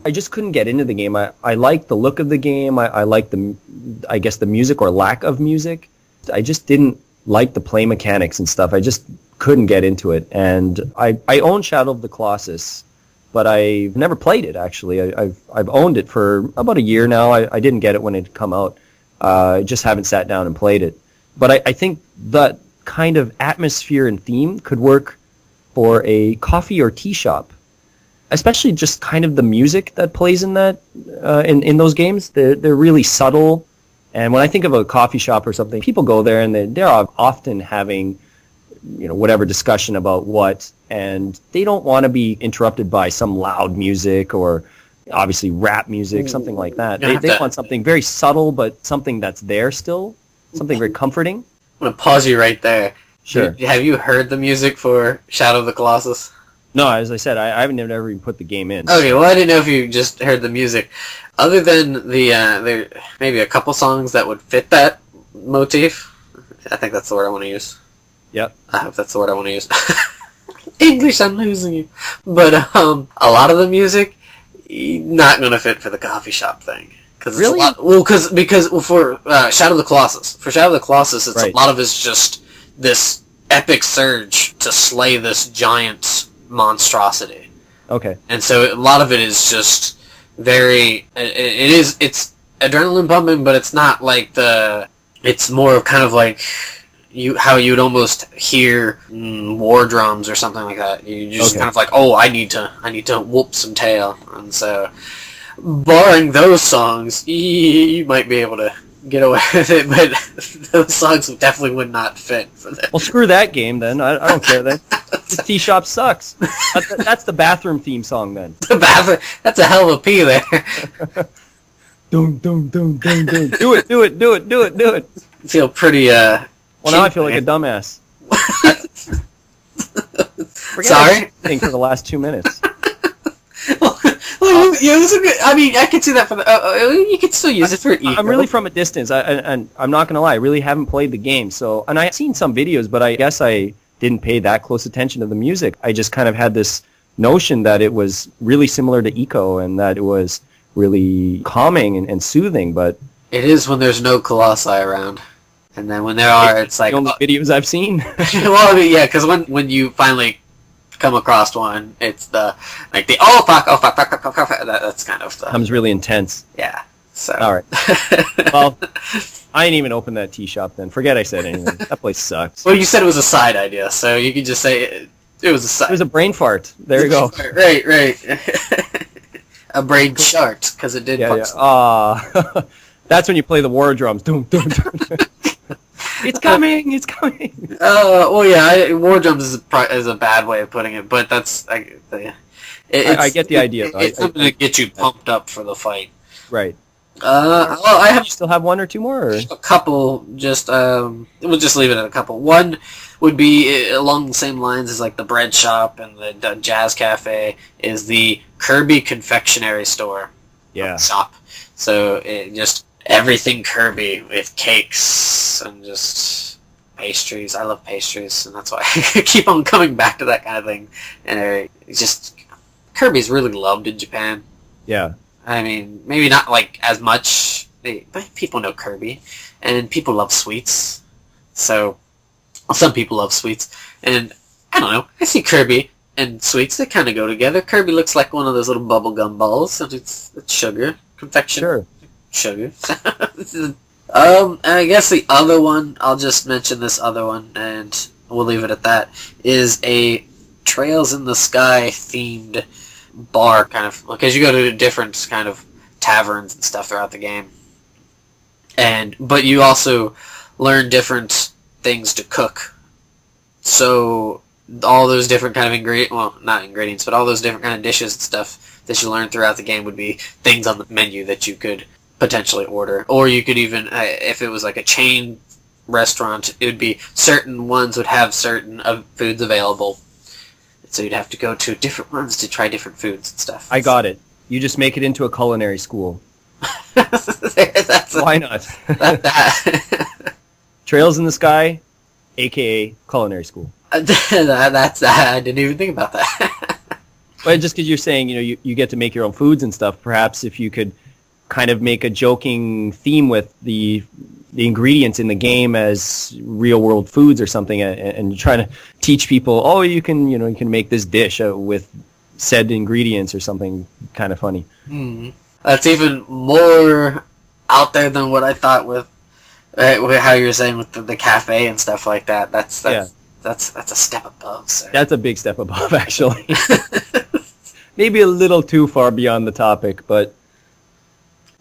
Speaker 2: I just couldn't get into the game. I liked the look of the game. I liked I guess the music or lack of music. I just didn't like the play mechanics and stuff. I just couldn't get into it. And I own Shadow of the Colossus, but I've never played it, actually. I've owned it for about a year now. I didn't get it when it had come out. I just haven't sat down and played it. But I think that kind of atmosphere and theme could work for a coffee or tea shop. Especially just kind of the music that plays in that in those games. They're really subtle. And when I think of a coffee shop or something, people go there and they're often having, whatever discussion about what, and they don't want to be interrupted by some loud music or obviously rap music, something like that. They want something very subtle, but something that's there still, something very comforting.
Speaker 1: I'm going to pause you right there.
Speaker 2: Sure.
Speaker 1: Have you heard the music for Shadow of the Colossus?
Speaker 2: No, as I said, I haven't never even put the game in.
Speaker 1: Okay, well, I didn't know if you just heard the music. Other than there maybe a couple songs that would fit that motif. I think that's the word I want to use.
Speaker 2: Yep.
Speaker 1: I hope that's the word I want to use. English, I'm losing you. But a lot of the music, not going to fit for the coffee shop thing.
Speaker 2: Really?
Speaker 1: Because for Shadow of the Colossus. For Shadow of the Colossus, it's
Speaker 2: right.
Speaker 1: A lot of it's just this epic surge to slay this giant monstrosity.
Speaker 2: Okay.
Speaker 1: And so a lot of it is just very... It's adrenaline pumping, but it's not like it's more of kind of like how you'd almost hear war drums or something like that. You just kind of like, oh, I need to whoop some tail. And so, barring those songs, you might be able to get away with it, but those songs definitely would not fit for that.
Speaker 2: Well, screw that game then. I don't care then. The tea shop sucks. That's the bathroom theme song then.
Speaker 1: The bathroom. That's a hell of a pee there.
Speaker 2: Dun, dun, dun, dun, dun. Do it.
Speaker 1: I feel pretty,
Speaker 2: Well, now I feel like a dumbass.
Speaker 1: Sorry?
Speaker 2: For the last 2 minutes.
Speaker 1: Well, yeah, it was a good, I mean, I could see that for you could still use it for Eco.
Speaker 2: I'm really from a distance, and I'm not going to lie, I really haven't played the game. And I've seen some videos, but I guess I didn't pay that close attention to the music. I just kind of had this notion that it was really similar to Eco, and that it was really calming and soothing, but...
Speaker 1: It is when there's no colossi around. And then when there are, it's like...
Speaker 2: The only videos I've seen.
Speaker 1: Well, I mean, yeah, because when you finally come across one, it's oh fuck, that's kind of the...
Speaker 2: Becomes really intense.
Speaker 1: Yeah, so...
Speaker 2: Alright. Well, I ain't even opened that tea shop then. Forget I said anything. That place sucks.
Speaker 1: Well, you said it was a side idea, so you could just say it was a side...
Speaker 2: It was a brain fart. There you go.
Speaker 1: Right. A brain shart, because it did...
Speaker 2: Yeah. That's when you play the war drums. Doom, doom, doom. It's coming.
Speaker 1: Well, yeah, war drums is a bad way of putting it, but that's... I
Speaker 2: get the idea.
Speaker 1: It's something to get you pumped up for the fight.
Speaker 2: Right.
Speaker 1: Well,
Speaker 2: You still have one or two more? Or?
Speaker 1: A couple, just, we'll just leave it at a couple. One would be along the same lines as, like, the bread shop and the jazz cafe, is the Kirby Confectionery Store.
Speaker 2: Yeah.
Speaker 1: Shop. So, just everything Kirby with cakes and just pastries. I love pastries, and that's why I keep on coming back to that kind of thing. And just Kirby's really loved in Japan.
Speaker 2: Yeah.
Speaker 1: I mean, maybe not like as much, but people know Kirby, and people love sweets. So, well, some people love sweets, and I don't know. I see Kirby and sweets; they kind of go together. Kirby looks like one of those little bubblegum balls, and it's sugar, confection,
Speaker 2: Sure.
Speaker 1: sugar. I guess the other one, I'll just mention this other one, and we'll leave it at that, is a Trails in the Sky themed bar, kind of, because you go to different kind of taverns and stuff throughout the game. But you also learn different things to cook. So all those different kind of not ingredients, but all those different kind of dishes and stuff that you learn throughout the game would be things on the menu that you could potentially order. Or you could even, if it was like a chain restaurant, it would be certain ones would have certain foods available. So you'd have to go to different ones to try different foods and stuff.
Speaker 2: I got it. You just make it into a culinary school. Why not? Trails in the Sky, a.k.a. culinary school.
Speaker 1: I didn't even think about that.
Speaker 2: But just because you're saying, you get to make your own foods and stuff, perhaps if you could kind of make a joking theme with the ingredients in the game as real world foods or something, and you're trying to teach people, you can make this dish with said ingredients or something kind of funny.
Speaker 1: That's even more out there than what I thought with how you were saying with the cafe and stuff like that. That's a step above, sir.
Speaker 2: That's a big step above, actually. Maybe a little too far beyond the topic, but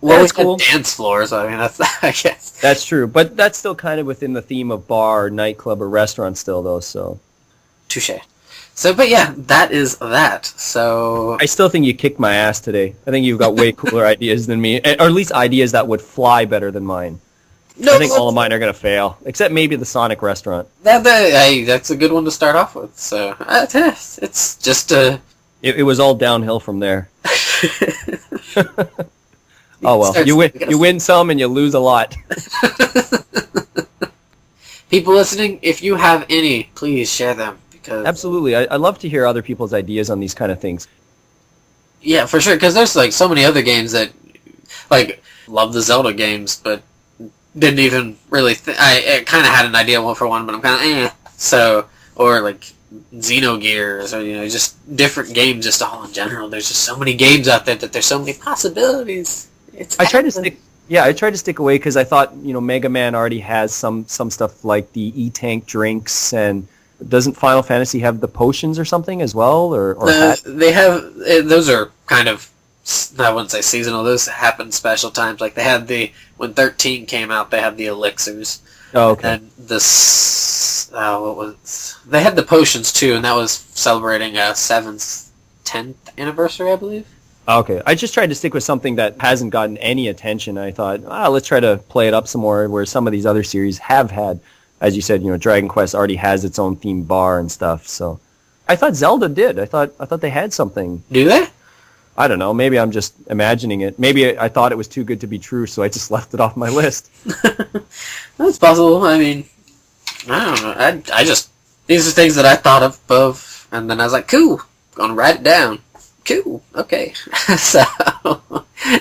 Speaker 1: well,
Speaker 2: that's
Speaker 1: we
Speaker 2: cool.
Speaker 1: had dance floors. I mean, I guess
Speaker 2: that's true, but that's still kind of within the theme of bar, nightclub, or restaurant still, though. So,
Speaker 1: touche. So, but yeah, that is that. So,
Speaker 2: I still think you kicked my ass today. I think you've got way cooler ideas than me, or at least ideas that would fly better than mine. No, I think all of mine are going to fail, except maybe the Sonic restaurant.
Speaker 1: That's a good one to start off with. So, it's just a...
Speaker 2: It was all downhill from there. Oh well, you win some and you lose a lot.
Speaker 1: People listening, if you have any, please share them. Because
Speaker 2: absolutely, I love to hear other people's ideas on these kind of things.
Speaker 1: Yeah, for sure, because there's like so many other games that, like, love the Zelda games, but didn't even really... I kind of had an idea for one, but I'm kind of So, or like Xenogears, or just different games, just all in general. There's just so many games out there that there's so many possibilities. I tried
Speaker 2: to stick away because I thought Mega Man already has some stuff like the E-Tank drinks, and doesn't Final Fantasy have the potions or something as well? Or
Speaker 1: they have those are kind of, I wouldn't say seasonal. Those happen special times. Like they had when 13 came out, they had the elixirs.
Speaker 2: Oh, okay.
Speaker 1: And they had the potions too, and that was celebrating 7th, 10th anniversary, I believe.
Speaker 2: Okay, I just tried to stick with something that hasn't gotten any attention. I thought, let's try to play it up some more, where some of these other series have had, as you said, Dragon Quest already has its own theme bar and stuff. So, I thought Zelda did. I thought they had something.
Speaker 1: Do they?
Speaker 2: I don't know. Maybe I'm just imagining it. Maybe I thought it was too good to be true, so I just left it off my list.
Speaker 1: That's possible. I mean, I don't know. I just, these are things that I thought of, and then I was like, cool, gonna write it down. Cool. Okay. So,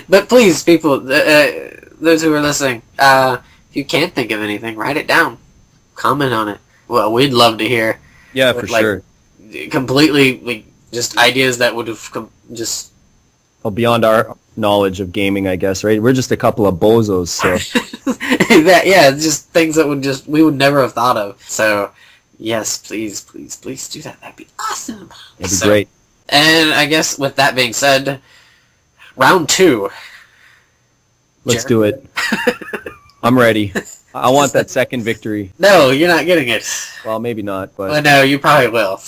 Speaker 1: but please, people, those who are listening, if you can't think of anything, write it down. Comment on it. Well, we'd love to hear.
Speaker 2: Yeah, for sure.
Speaker 1: Completely, just ideas that would have just...
Speaker 2: Well, beyond our knowledge of gaming, I guess, right? We're just a couple of bozos, so...
Speaker 1: just things that we would never have thought of. So, yes, please do that. That'd be awesome.
Speaker 2: That'd be great.
Speaker 1: And I guess with that being said, round 2.
Speaker 2: Let's do it. I'm ready. I want that second victory.
Speaker 1: No, you're not getting it.
Speaker 2: Well, maybe not, but...
Speaker 1: Well, no, you probably will.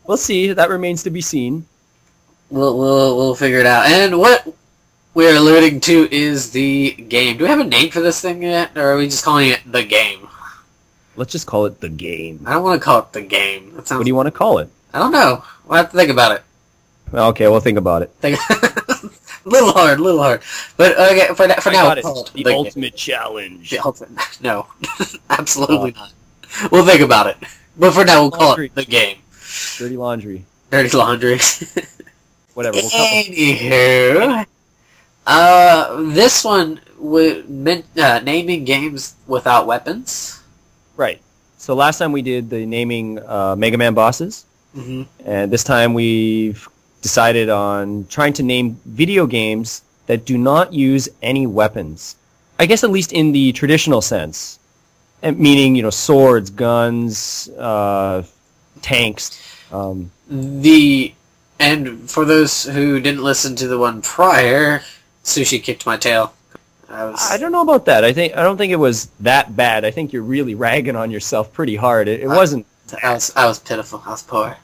Speaker 2: We'll see. That remains to be seen.
Speaker 1: We'll figure it out. And what we're alluding to is the game. Do we have a name for this thing yet, or are we just calling it the game?
Speaker 2: Let's just call it the game.
Speaker 1: I don't want to call it the game.
Speaker 2: What do you want to call it?
Speaker 1: I don't know. We'll have to think about it.
Speaker 2: Okay, we'll think about it.
Speaker 1: little hard. But okay, for now, we'll call it
Speaker 2: the ultimate challenge.
Speaker 1: The ultimate, no, absolutely not. We'll think about it. But for now, we'll call it the game.
Speaker 2: Dirty laundry.
Speaker 1: Dirty laundry.
Speaker 2: Whatever.
Speaker 1: Anywho, this one naming games without weapons.
Speaker 2: Right. So last time we did the naming Mega Man bosses, and this time we've decided on trying to name video games that do not use any weapons. I guess at least in the traditional sense, meaning swords, guns, tanks.
Speaker 1: And for those who didn't listen to the one prior, Sushi kicked my tail.
Speaker 2: I don't know about that. I don't think it was that bad. I think you're really ragging on yourself pretty hard. It wasn't.
Speaker 1: I was pitiful. I was poor.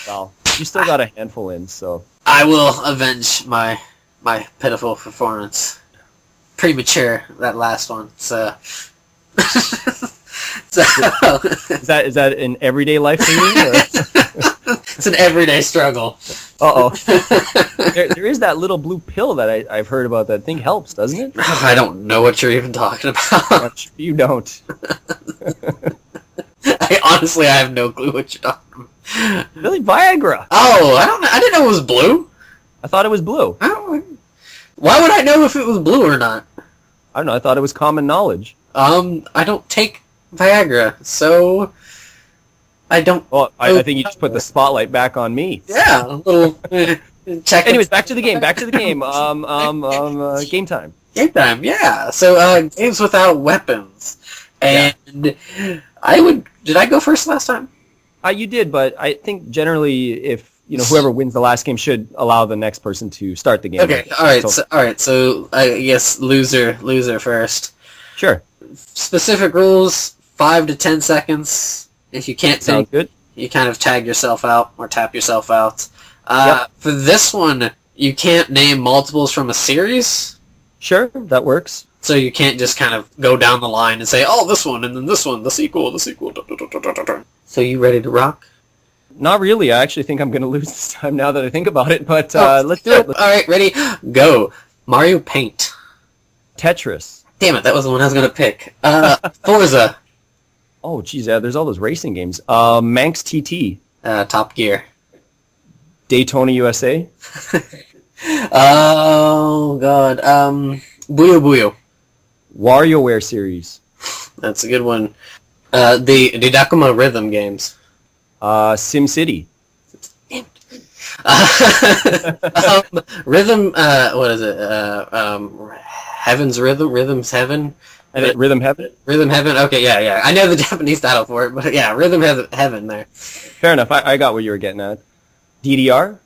Speaker 2: Well, you still got a handful in, so
Speaker 1: I will avenge my pitiful performance. Premature, that last one. So,
Speaker 2: is that an everyday life for you?
Speaker 1: It's an everyday struggle.
Speaker 2: Uh-oh. There is that little blue pill that I've heard about that thing helps, doesn't it?
Speaker 1: I don't know what you're even talking about.
Speaker 2: You don't.
Speaker 1: I have no clue what you're talking about.
Speaker 2: Really? Viagra?
Speaker 1: Oh, I didn't know it was blue.
Speaker 2: I thought it was blue.
Speaker 1: Why would I know if it was blue or not?
Speaker 2: I don't know. I thought it was common knowledge.
Speaker 1: I don't take Viagra, so I don't.
Speaker 2: Well, I think you just put the spotlight back on me.
Speaker 1: Yeah, a little. Check.
Speaker 2: Anyways, back to the game. Game time.
Speaker 1: Game time. Yeah. So games without weapons, and Did I go first last time?
Speaker 2: You did, but I think generally, if whoever wins the last game should allow the next person to start the game.
Speaker 1: Okay. All right. So I guess loser first.
Speaker 2: Sure.
Speaker 1: Specific rules: 5 to 10 seconds. If you can't think,
Speaker 2: good.
Speaker 1: You kind of tag yourself out or tap yourself out.
Speaker 2: Yep.
Speaker 1: For this one, you can't name multiples from a series.
Speaker 2: Sure, that works.
Speaker 1: So you can't just kind of go down the line and say, oh, this one, and then this one, the sequel. So you ready to rock?
Speaker 2: Not really. I actually think I'm going to lose this time now that I think about it, but let's do it.
Speaker 1: All right, ready? Go. Mario Paint.
Speaker 2: Tetris.
Speaker 1: Damn it, that was the one I was going to pick. Forza.
Speaker 2: Oh, geez, there's all those racing games. Manx TT.
Speaker 1: Top Gear.
Speaker 2: Daytona USA.
Speaker 1: Oh, God. Buyo Buyo.
Speaker 2: WarioWare series.
Speaker 1: That's a good one. The Dakuma Rhythm games.
Speaker 2: SimCity.
Speaker 1: Rhythm, what is it? Heaven's Rhythm? Rhythm's Heaven?
Speaker 2: Rhythm Heaven?
Speaker 1: Rhythm Heaven, okay, yeah. I know the Japanese title for it, but yeah, Rhythm Heaven there.
Speaker 2: Fair enough, I got what you were getting at. DDR?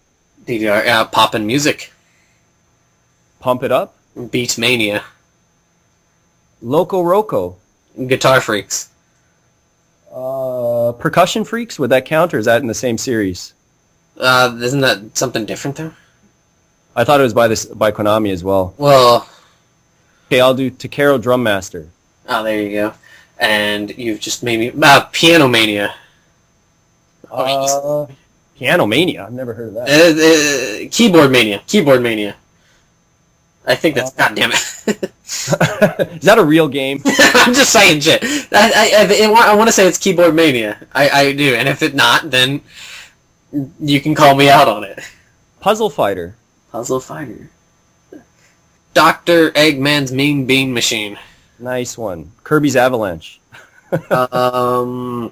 Speaker 1: DDR, Poppin' Music.
Speaker 2: Pump It Up?
Speaker 1: Beat Mania.
Speaker 2: Loco Roco.
Speaker 1: Guitar Freaks.
Speaker 2: Percussion Freaks, would that count, or is that in the same series?
Speaker 1: Isn't that something different, though?
Speaker 2: I thought it was by Konami as well.
Speaker 1: Well...
Speaker 2: Okay, I'll do Takero Drum Master.
Speaker 1: Oh, there you go. And you've just made me... Piano Mania.
Speaker 2: Piano Mania? I've never heard of that.
Speaker 1: Keyboard Mania. I think that's... God damn it.
Speaker 2: Is that a real game?
Speaker 1: I'm just saying shit. I want to say it's Keyboard Mania. I do. And if it's not, then you can call me out on it.
Speaker 2: Puzzle Fighter.
Speaker 1: Dr. Eggman's Mean Bean Machine.
Speaker 2: Nice one. Kirby's Avalanche.
Speaker 1: I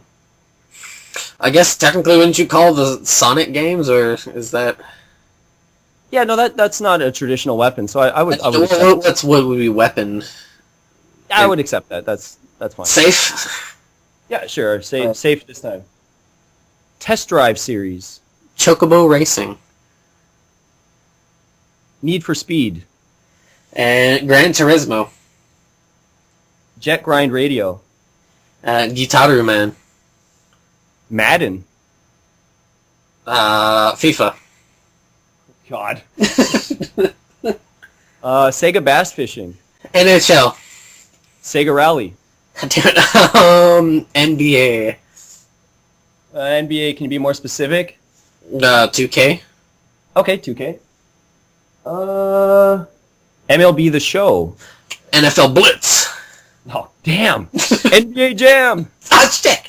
Speaker 1: guess technically wouldn't you call the Sonic games, or is that...
Speaker 2: Yeah, no, that's not a traditional weapon, so I would accept
Speaker 1: what would be weapon?
Speaker 2: I would accept that. That's fine.
Speaker 1: Safe?
Speaker 2: Yeah, sure. Safe this time. Test Drive series.
Speaker 1: Chocobo Racing.
Speaker 2: Need for Speed.
Speaker 1: And Gran Turismo.
Speaker 2: Jet Grind Radio.
Speaker 1: Gitaru Man.
Speaker 2: Madden.
Speaker 1: FIFA.
Speaker 2: God. Sega Bass Fishing.
Speaker 1: NHL.
Speaker 2: Sega Rally.
Speaker 1: NBA.
Speaker 2: NBA, can you be more specific?
Speaker 1: 2K.
Speaker 2: Okay, 2K. MLB The Show.
Speaker 1: NFL Blitz.
Speaker 2: Oh, damn. NBA Jam.
Speaker 1: Oh, shit.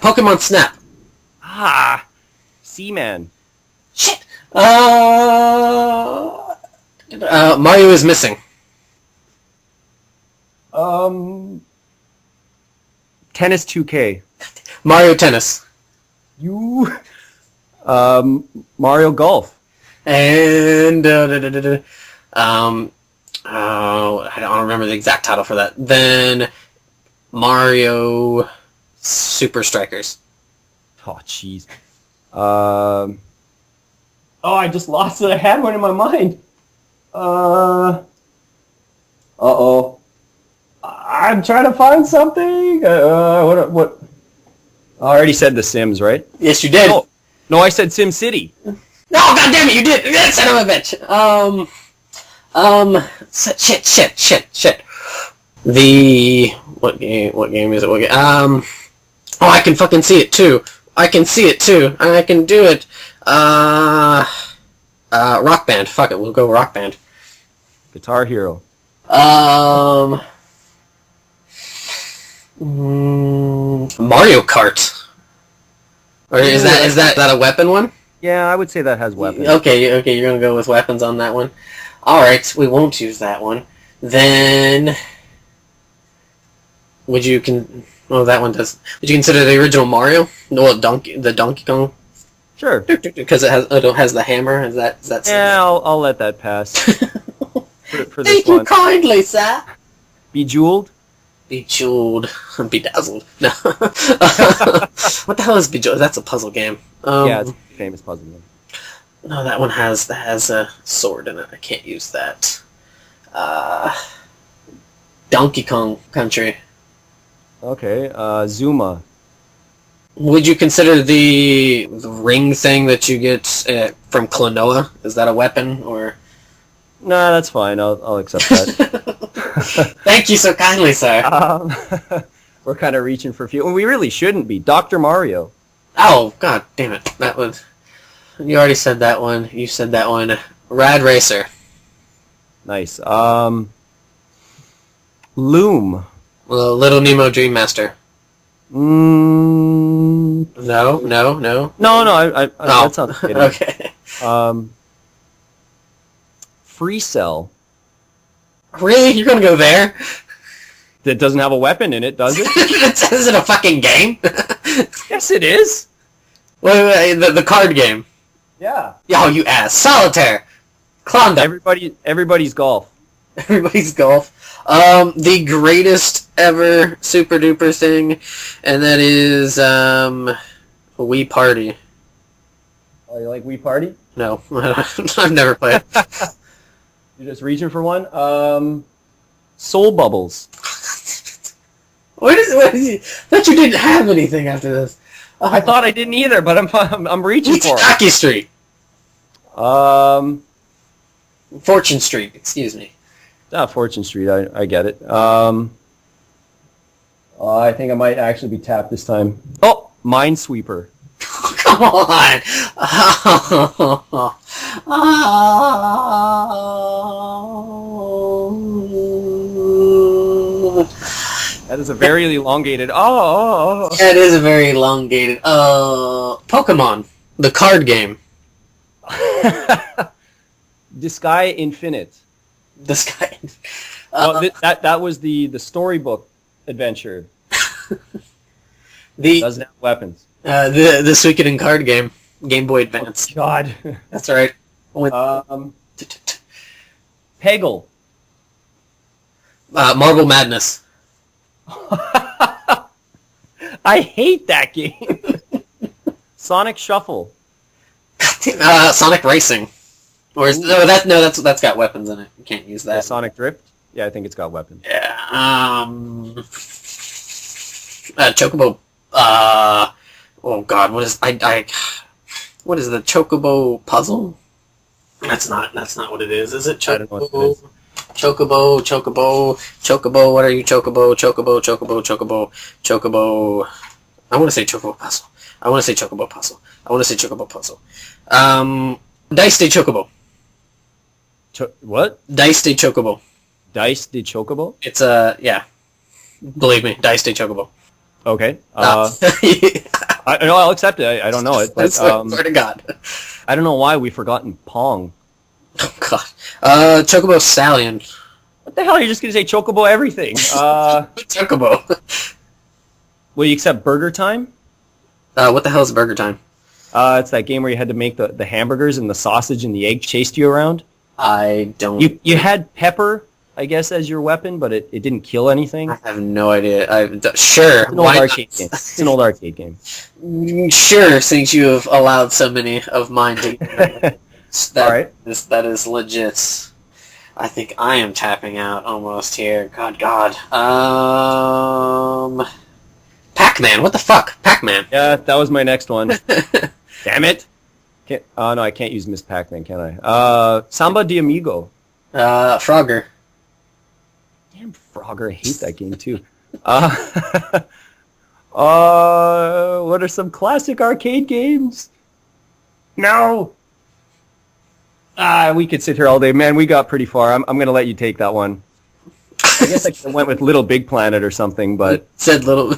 Speaker 1: Pokemon Snap.
Speaker 2: Seaman.
Speaker 1: Shit! Mario is missing.
Speaker 2: Tennis 2K.
Speaker 1: Mario Tennis.
Speaker 2: You. Mario Golf.
Speaker 1: And I don't remember the exact title for that. Then Mario Super Strikers.
Speaker 2: Oh, jeez. Oh, I just lost it. I had one in my mind. Uh-oh. I'm trying to find something. What? I already said The Sims, right?
Speaker 1: Yes, you did.
Speaker 2: No, I said Sim City.
Speaker 1: No, God damn it, you did. Son of a bitch. Shit. What game is it? Oh, I can fucking see it too. I can do it. Rock Band. Fuck it, we'll go Rock Band.
Speaker 2: Guitar Hero.
Speaker 1: Mario Kart. Or is that a weapon one?
Speaker 2: Yeah, I would say that has weapons.
Speaker 1: Okay, you're gonna go with weapons on that one. Alright, we won't use that one. Then would you that one does. Would you consider the original Mario? No, the Donkey Kong?
Speaker 2: Sure.
Speaker 1: Because it has the hammer. Is that
Speaker 2: Yeah, I'll let that pass. for this
Speaker 1: Thank you kindly, sir.
Speaker 2: Bejeweled?
Speaker 1: Bejeweled. Bedazzled. No. What the hell is Bejeweled? That's a puzzle game.
Speaker 2: Yeah, it's a famous puzzle game.
Speaker 1: No, that one has a sword in it. I can't use that. Donkey Kong Country.
Speaker 2: Okay, Zuma.
Speaker 1: Would you consider the ring thing that you get from Klonoa? Is that a weapon or?
Speaker 2: Nah, that's fine. I'll accept that.
Speaker 1: Thank you so kindly, sir.
Speaker 2: We're kind of reaching for a few. We really shouldn't be. Dr. Mario.
Speaker 1: Oh, god damn it. That was... You already said that one. You said that one. Rad Racer.
Speaker 2: Nice. Loom.
Speaker 1: Well, Little Nemo Dream Master. No.
Speaker 2: No, that sounds good.
Speaker 1: Okay.
Speaker 2: Free Cell.
Speaker 1: Really? You're gonna go there?
Speaker 2: That doesn't have a weapon in it, does it?
Speaker 1: Is it a fucking game?
Speaker 2: Yes, it is.
Speaker 1: Wait, the card game.
Speaker 2: Yeah.
Speaker 1: Oh, you ass. Solitaire. Klondike.
Speaker 2: Everybody's golf.
Speaker 1: Everybody's golf. The greatest ever super duper thing, and that is Wii Party.
Speaker 2: Oh, you like Wii Party?
Speaker 1: No, I've never played.
Speaker 2: You're just reaching for one. Soul Bubbles.
Speaker 1: What is I thought you didn't have anything after this.
Speaker 2: I thought I didn't either, but I'm reaching for it.
Speaker 1: Taki Street.
Speaker 2: Fortune
Speaker 1: Fortune Street. Excuse me.
Speaker 2: Fortune Street. I get it. I think I might actually be tapped this time. Oh, Minesweeper.
Speaker 1: Come on.
Speaker 2: That is a very elongated.
Speaker 1: That is a very elongated. Pokemon, the card game.
Speaker 2: Disgaea Infinite.
Speaker 1: The Sky.
Speaker 2: Well, that was the storybook adventure.
Speaker 1: The
Speaker 2: doesn't have weapons.
Speaker 1: The Suikoden card game, Game Boy Advance.
Speaker 2: Oh, God.
Speaker 1: That's right.
Speaker 2: Peggle.
Speaker 1: Marble Madness.
Speaker 2: I hate that game. Sonic Shuffle.
Speaker 1: Sonic Racing. Or that's got weapons in it. You can't use that.
Speaker 2: Sonic Drift? Yeah, I think it's got weapons.
Speaker 1: Yeah. Chocobo. Oh God, what is what is the Chocobo puzzle? That's not what it is. Is it Chocobo?
Speaker 2: I don't know what it is.
Speaker 1: Chocobo. What are you, Chocobo? Chocobo. I want to say Chocobo puzzle. I want to say Chocobo puzzle. Dice de Chocobo.
Speaker 2: What?
Speaker 1: Dice de Chocobo.
Speaker 2: Dice de Chocobo?
Speaker 1: It's yeah. Believe me, Dice de Chocobo.
Speaker 2: Okay. I'll accept it. I don't know it, but
Speaker 1: Swear to God.
Speaker 2: I don't know why we've forgotten Pong.
Speaker 1: Oh God. Chocobo Stallion.
Speaker 2: What the hell? You're just gonna say Chocobo everything?
Speaker 1: Chocobo.
Speaker 2: Will you accept Burger Time?
Speaker 1: What the hell is Burger Time?
Speaker 2: It's that game where you had to make the hamburgers and the sausage and the egg chased you around.
Speaker 1: I don't.
Speaker 2: You had pepper, I guess, as your weapon, but it didn't kill anything.
Speaker 1: I have no idea. Sure.
Speaker 2: It's an old arcade game. It's an old arcade game.
Speaker 1: Sure, since you have allowed so many of mine to.
Speaker 2: All right.
Speaker 1: That is legit. I think I am tapping out almost here. God. Pac-Man. What the fuck? Pac-Man.
Speaker 2: Yeah, that was my next one. Damn it. Oh, no, I can't use Miss Pac-Man, can I? Samba de Amigo.
Speaker 1: Frogger.
Speaker 2: Damn Frogger. I hate that game, too. What are some classic arcade games? No. We could sit here all day. Man, we got pretty far. I'm going to let you take that one. I guess I went with Little Big Planet or something, but...
Speaker 1: Said little...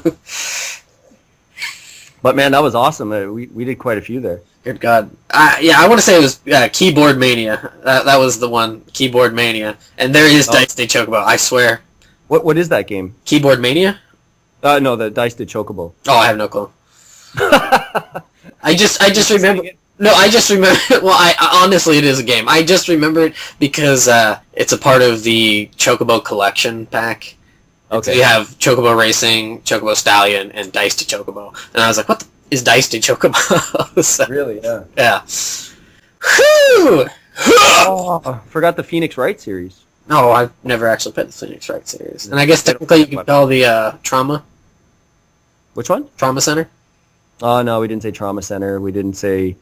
Speaker 2: But man, that was awesome. We did quite a few there.
Speaker 1: Good God. Yeah, I want to say it was Keyboard Mania. That was the one. Keyboard Mania. And there is Dice de Chocobo, I swear.
Speaker 2: What is that game?
Speaker 1: Keyboard Mania?
Speaker 2: No, the Dice de Chocobo.
Speaker 1: Oh, I have no clue. I just remember... No, I just remember... Well, honestly, it is a game. I just remember it because it's a part of the Chocobo collection pack. Okay. So you have Chocobo Racing, Chocobo Stallion, and Dice de Chocobo. And I was like, what is Dice de Chocobo? So,
Speaker 2: really, yeah.
Speaker 1: Yeah. Whew!
Speaker 2: Oh, forgot the Phoenix Wright series.
Speaker 1: No, I've never actually played the Phoenix Wright series. And I guess technically you could call the Trauma.
Speaker 2: Which one?
Speaker 1: Trauma Center.
Speaker 2: Oh, no, we didn't say Trauma Center. We didn't say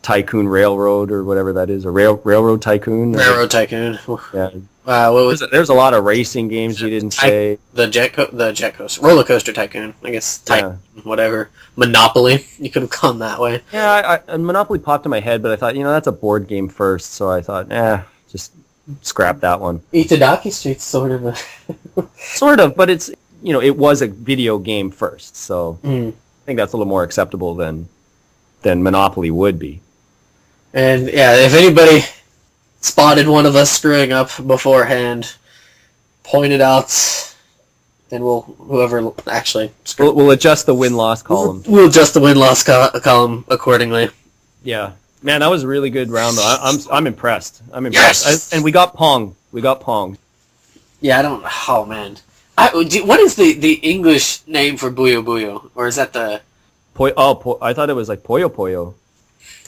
Speaker 2: Tycoon Railroad or whatever that is, or Railroad Tycoon.
Speaker 1: Railroad Tycoon.
Speaker 2: Yeah.
Speaker 1: What was
Speaker 2: there's a lot of racing games we didn't say.
Speaker 1: The Jet Coaster, Roller Coaster Tycoon, I guess. Tycoon, whatever. Monopoly, you could have gone that way.
Speaker 2: Yeah, Monopoly popped in my head, but I thought, that's a board game first, so I thought, just scrap that one.
Speaker 1: Itadaki Street's sort of
Speaker 2: Sort of, but it's, it was a video game first, so I think that's a little more acceptable than Monopoly would be.
Speaker 1: And yeah, if anybody spotted one of us screwing up beforehand, point it out, then whoever actually...
Speaker 2: We'll adjust the win-loss column.
Speaker 1: We'll adjust the win-loss column accordingly.
Speaker 2: Yeah. Man, that was a really good round, though. I'm impressed. I'm impressed. Yes! And we got Pong.
Speaker 1: Yeah, I don't... Oh, man. What is the English name for Buyo Buyo? Or is that the...
Speaker 2: I thought it was like Puyo Puyo.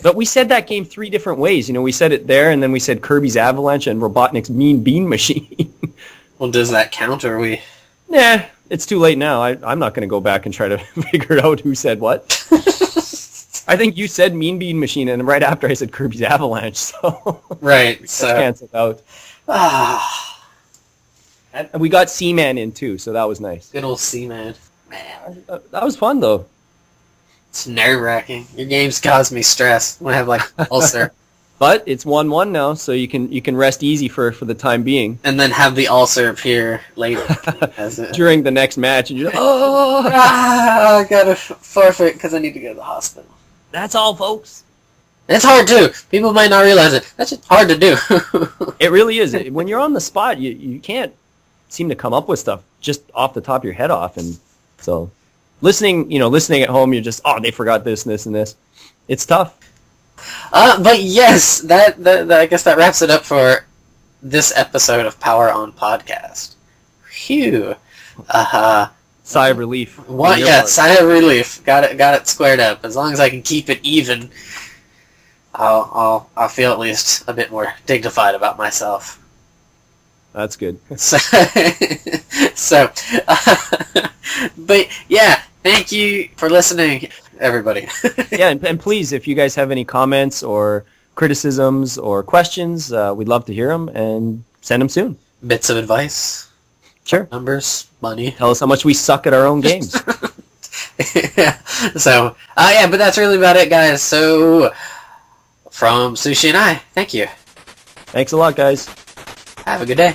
Speaker 2: But we said that game 3 different ways. We said it there, and then we said Kirby's Avalanche and Robotnik's Mean Bean Machine.
Speaker 1: Well, does that count, or are we...
Speaker 2: Nah, it's too late now. I'm not going to go back and try to figure out who said what. I think you said Mean Bean Machine, and right after I said Kirby's Avalanche, so...
Speaker 1: Right, so...
Speaker 2: Cancel out. And we got Seaman in, too, so that was nice.
Speaker 1: Good old Seaman. Man.
Speaker 2: That was fun, though.
Speaker 1: It's nerve-wracking. Your games cause me stress when I have, ulcer.
Speaker 2: But it's 1-1 now, so you can rest easy for the time being.
Speaker 1: And then have the ulcer appear later.
Speaker 2: During the next match, and you're like,
Speaker 1: I gotta forfeit because I need to go to the hospital.
Speaker 2: That's all, folks.
Speaker 1: It's hard, too. People might not realize it. That's just hard to do.
Speaker 2: It really is. When you're on the spot, you can't seem to come up with stuff just off the top of your head off, and so... Listening at home, you're just, they forgot this and this and this. It's tough.
Speaker 1: But yes, that I guess that wraps it up for this episode of Power On Podcast. Phew.
Speaker 2: Sigh of relief.
Speaker 1: What? Yeah, sigh of relief. Got it squared up. As long as I can keep it even, I'll feel at least a bit more dignified about myself.
Speaker 2: That's good.
Speaker 1: But yeah, thank you for listening, everybody.
Speaker 2: Yeah, and please, if you guys have any comments or criticisms or questions, we'd love to hear them, and send them soon.
Speaker 1: Bits of advice.
Speaker 2: Sure.
Speaker 1: Numbers, money.
Speaker 2: Tell us how much we suck at our own games.
Speaker 1: Yeah. So, but that's really about it, guys. So, from Sushi and I, thank you.
Speaker 2: Thanks a lot, guys.
Speaker 1: Have a good day.